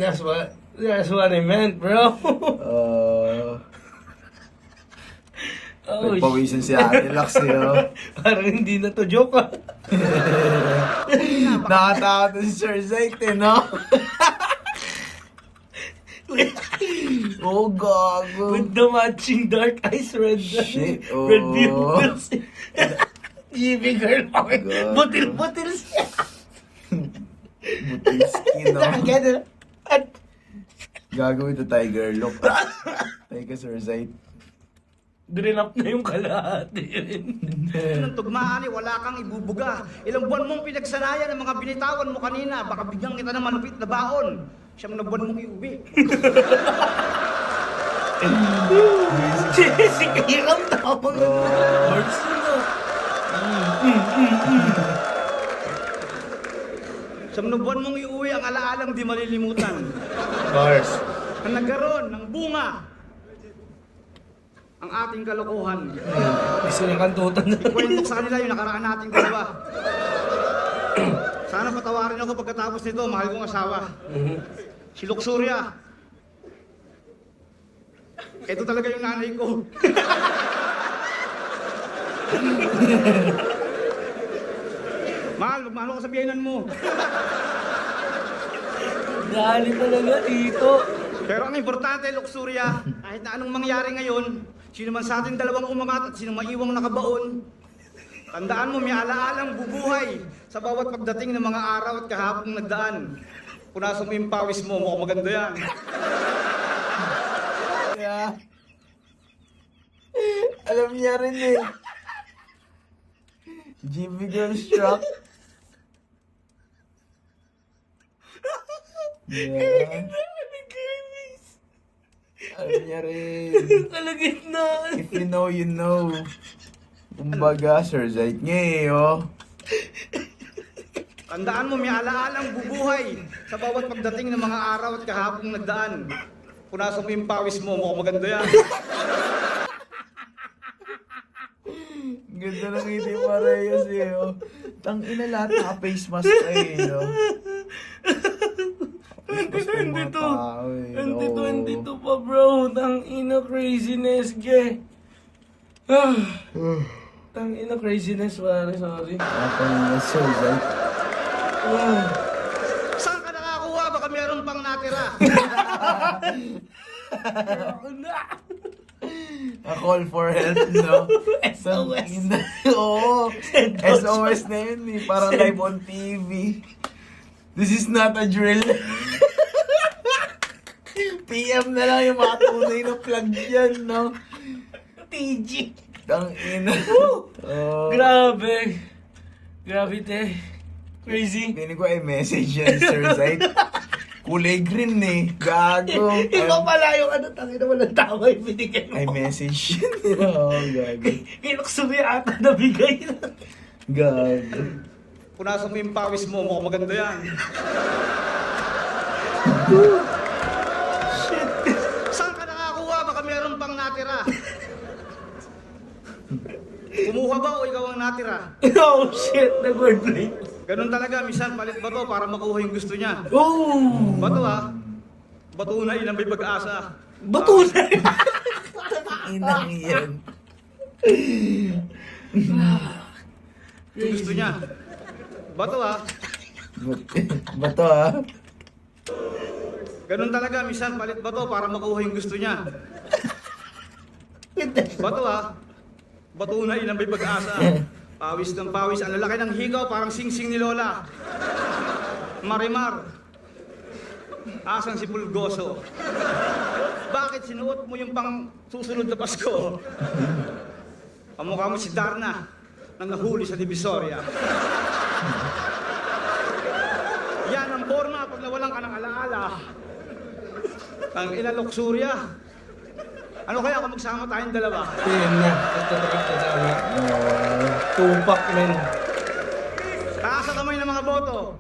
That's what I meant, bro. Oh, Nagpawisan si Ate Lax eh, oh. Parang hindi na to joke, ah. Nakatawa to si Sir Zaito eh, no? Oh, gago. With the matching dark eyes, red, Shit, red oh. pupils. GB girl, butil-butil siya. Butil skin, no? Ganun. At Gagawin to Tiger Look. Teka, Sir Zaito. drain up na yung kalahati rin. ng tugmaan ay wala kang ibubuga. Ilang buwan mong pinagsanayan ng mga binitawan mo kanina, baka biglang kita na malupit na baon. Siyam na buwan mong iuwi. Si Kirang tawag na. Words na. Siyam na buwan mong iuwi ang alaalang di malilimutan. Bars. Ang nagkaroon ng bunga ang ating kalokohan. Gusto niya kantutan na. Kwento sa kanila yung nakaraan nating dalawa. Sana patawarin ako pagkatapos nito, mahal kong asawa. Si Luxuria. Ito talaga yung nanay ko. Mahal, magmahal ako sa biyenan mo. Dali talaga dito. Pero ang importante, Luxuria, kahit na anong mangyari ngayon, sino man sa ating dalawang umangat at sino maiwang nakabaon, tandaan mo, may alaalang bubuhay sa bawat pagdating ng mga araw at kahapong nagdaan. Punasan mo yung pawis mo, mukhang maganda yan. Yeah. Alam niya rin eh. Jimmy Girl Struck. Yeah. Alam niya rin. Kalagitnaan. If you know, you know. Kumbaga, Sir Zait niya eh, oh. Tandaan mo, may alaalang bubuhay sa bawat pagdating ng mga araw at kahapong nagdaan. Punasan mo yung pawis mo, mukhang maganda yan. Ganda ng ngiti parehas eh. Oh. Tangina lahat naka-face mask kayo. No? Face mask ng mga tao eh. 2022 pa bro. Tangina craziness, ge. Tangina craziness, pare. Sorry. Tangina Susan. Saan ka nakakuha? Baka meron pang natira. A call for help, no? SOS. Oo. SOS na yun eh. Parang live on TV. This is not a drill. PM na lang yung mga tunay na plug yan, no? TG. Tangina. Oh. Grabe. Grabe, te. Crazy. Pinig ko ay message yan, Sir Zaid. Kulay green eh. Gago. Ikaw pala yung ano, tangina walang tama yung binigay mo. Ay message yan. Oo, gago. Kinuksumi ata nabigay na. Gago. Punasan mo yung pawis mo, mukhang maganda yan. Saan ka nakakuha? Baka meron pang natira. Kumuha ba o ikaw ang natira? Oh shit, nag-wordplay. Ganun talaga, minsan palit ba to para makuha yung gusto niya? Oh! Bato ha? Bato na ilang may pag-asa. Bato na yun. Inang yan. Yung gusto niya. Bato ha? Bato ah. Ganun talaga, minsan palit ba to para makuha yung gusto niya? Bato ha? Bato na ilang may pag-asa. Pawis ng pawis. Ang lalaki ng higaw, parang singsing ni Lola. Marimar. Asang si Pulgoso. Bakit sinuot mo yung pang susunod na Pasko? Pamukha mo si Darna nang nahuli sa Divisoria. Yan ang forma pag nawalan ka ng alaala. Ang ilaloksurya. Ano kaya kung magsama tayong dalawa? Yun na. Tatatarak ka sana. Tupak, men. Taas ang kamay ng mga boto.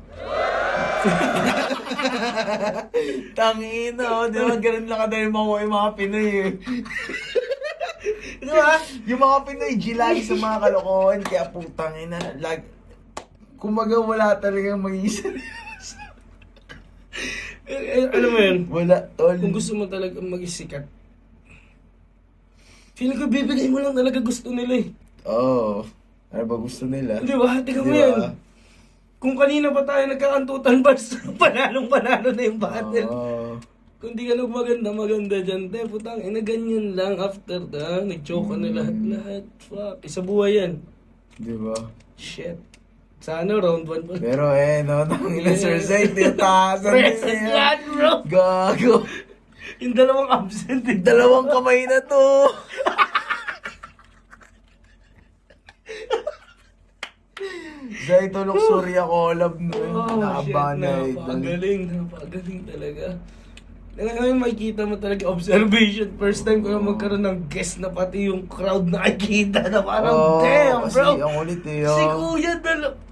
Tangina, oh. Di ba ganun lang kadali makuha yung mga Pinoy eh. Di ba? Yung mga Pinoy, gilagi sa mga kalokohan. Kaya putang ina. Kumaga wala talagang mag-iisa. Alam mo yun? Wala, tol. Kung gusto mo talaga magisikat, feeling ko bibigay mo lang talaga gusto nila eh. Oo. Ano ba gusto nila? Di ba? Tingnan mo Di ba? yan. Kung kanina pa tayo nagkakantutan, basta panalong-panalo na yung battle. Oo. Kung di ka lang maganda dyan, te, putang, ina ganyan lang after that. Nag-choke na lahat-lahat. Fuck, isa buhay yan. Di ba? Shit. Sana round 1 pa. Pero no, tangina Sir Zaid, tinataksan Present yan, bro. Gago. Yung dalawang absent. Dalawang kamay na to. Zaid, tulog Surya collab no. Nakabanay. Napagaling talaga. Ngayon makikita mo talaga observation. First time ko na magkaroon ng guest na pati yung crowd nakikita na parang damn, kasi bro. ang ulit eh. Si Kuya,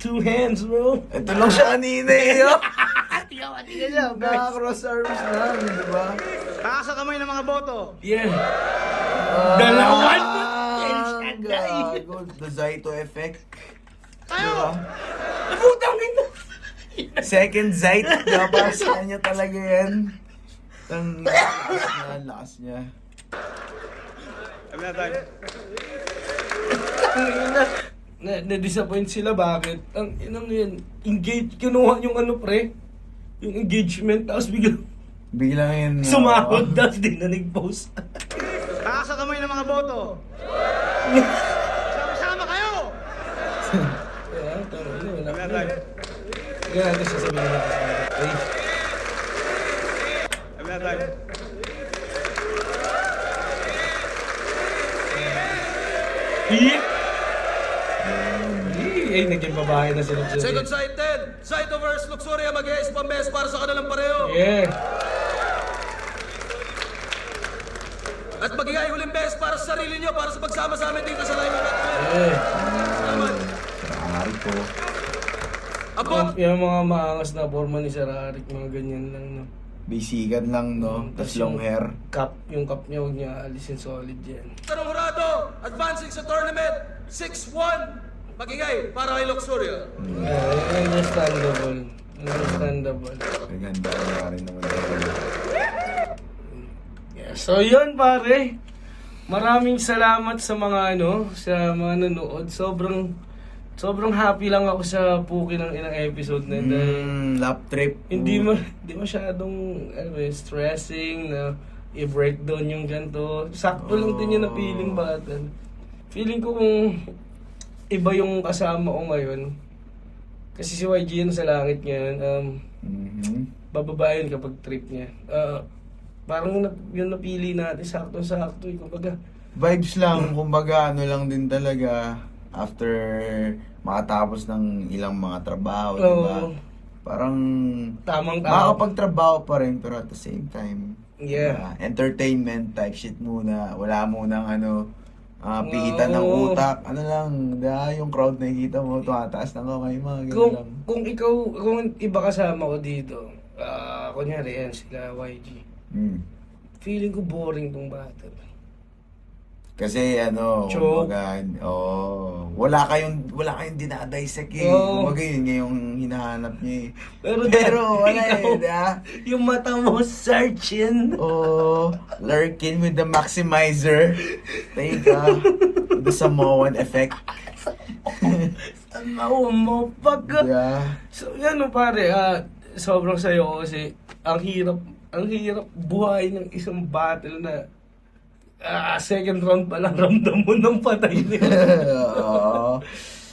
two hands, bro. Ito lang siya kanina eh. Hindi ka siya, Naka-cross arms lang, di ba? Taas ang kamay ng mga boto. Yeah. Dalawan! Gago. The Zaito effect. Tayo! Putang ina! Second Zait, diba? Para sa kanya talaga yan. Ang lakas niya. Kami na tayo. Na-disappoint sila, bakit? Ang inang yun, engage, kinuha yung ano pre, yung engagement, tapos Biglang yun. sumahod, tapos di na nag-post. Taas ang kamay ng mga boto. Sama-sama kayo! Kaya, tama na, wala Kami na na. tayo. Kaya natin sasabihin natin sa akin. Ay, Kami na tayo. yeah! Ay, naging babae na sila. Second side 10. Side versus Luxuria mag-e-ace pambes para sa kanilang pareho. Yeah. At magigay huling best para sa sarili nyo para sa pagsama sa amin dito sa live event. Yeah. Salamat. Ay ko. Abot! Yung mga maangas na forma ni Sir Arik, mga ganyan lang, no? Basican lang, no? Tapos long hair. Yung cup niya, huwag niya alisin solid yan. Tanong Jurado, advancing sa tournament, 6-1. Magingay para kay Luxuria. Yeah, understandable. Understandable. Naganda nga rin naman talaga. Yeah, so yun pare. Maraming salamat sa mga sa mga nanood. Sobrang happy lang ako sa Puki ng ilang episode na yun. Dahil Lap trip. hindi masyadong stressing na i-breakdown yung ganito. Sakto lang din yung na-feeling battle. Feeling ko kung iba yung kasama ko ngayon. Kasi si YG yun sa langit ngayon. Bababayan kapag trip niya. Parang yung napili natin, sakto-sakto. Kumbaga, Vibes lang, kumbaga ano lang din talaga after makatapos ng ilang mga trabaho, Oo. diba? Parang tamang-tama. makakapagtrabaho pa rin pero at the same time, Yeah. entertainment type shit muna. Wala munang pihitan ng Oo. utak. Ano lang, yung crowd nakikita mo, tumataas ng kamay, mga ganun lang. Kung iba kasama ko dito, kunyari yan, sila YG. Feeling ko boring tong battle. Kasi Joke. kumbaga, wala kayong dinadissect eh. Oo. Kumbaga yun nga yung hinahanap niya eh. Pero wala ikaw, eh, diba? yung mata mo searching. Lurking with the maximizer. Teka, the Samoan effect. Ano mo pag... Yeah. So yan pare, sobrang sayo ko kasi ang hirap buhay ng isang battle na second round pa lang ramdam mo ng patay nila. Oo.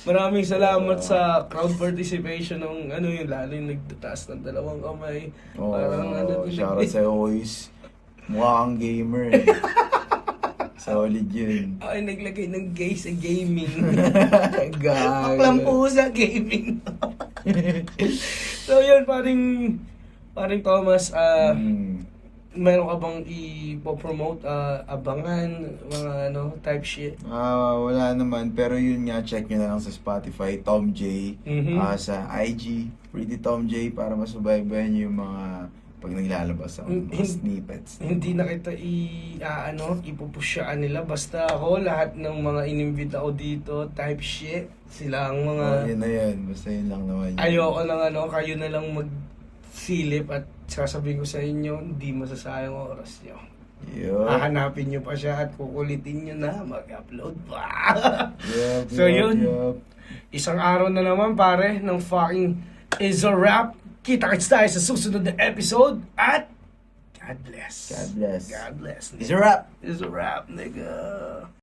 Maraming salamat sa crowd participation ng yung lalo yung nagtataas ng dalawang kamay. Parang shoutout sa'yo, Ois. Mukha kang gamer eh. Solid yun. Ay, naglagay ng gay sa gaming. Gago. Baklang po sa gaming. So yun, paring Thomas, meron ka bang ipopromote, abangan, mga type shit? Wala naman, pero yun nga, check nyo na lang sa Spotify, Tom J. Sa IG, Pretty Tom J, para masubaybayan nyo yung mga pag naglalabas ako, mga snippets. Hindi na kita ipupusyaan nila. Basta ako, lahat ng mga inimbita ko dito, type shit, sila ang mga... Yun na yun, basta yun lang naman yun. Ayoko ng kayo na lang magsilip at sasabihin ko sa inyo, hindi masasayang oras nyo. Yun. Hahanapin nyo pa siya at kukulitin nyo na mag-upload pa. Yup, So yun, yup. isang araw na naman pare ng fucking is a wrap. Kita-kits tayo sa susunod na episode at God bless. God bless. God bless. It's a wrap. It's a wrap, nigga.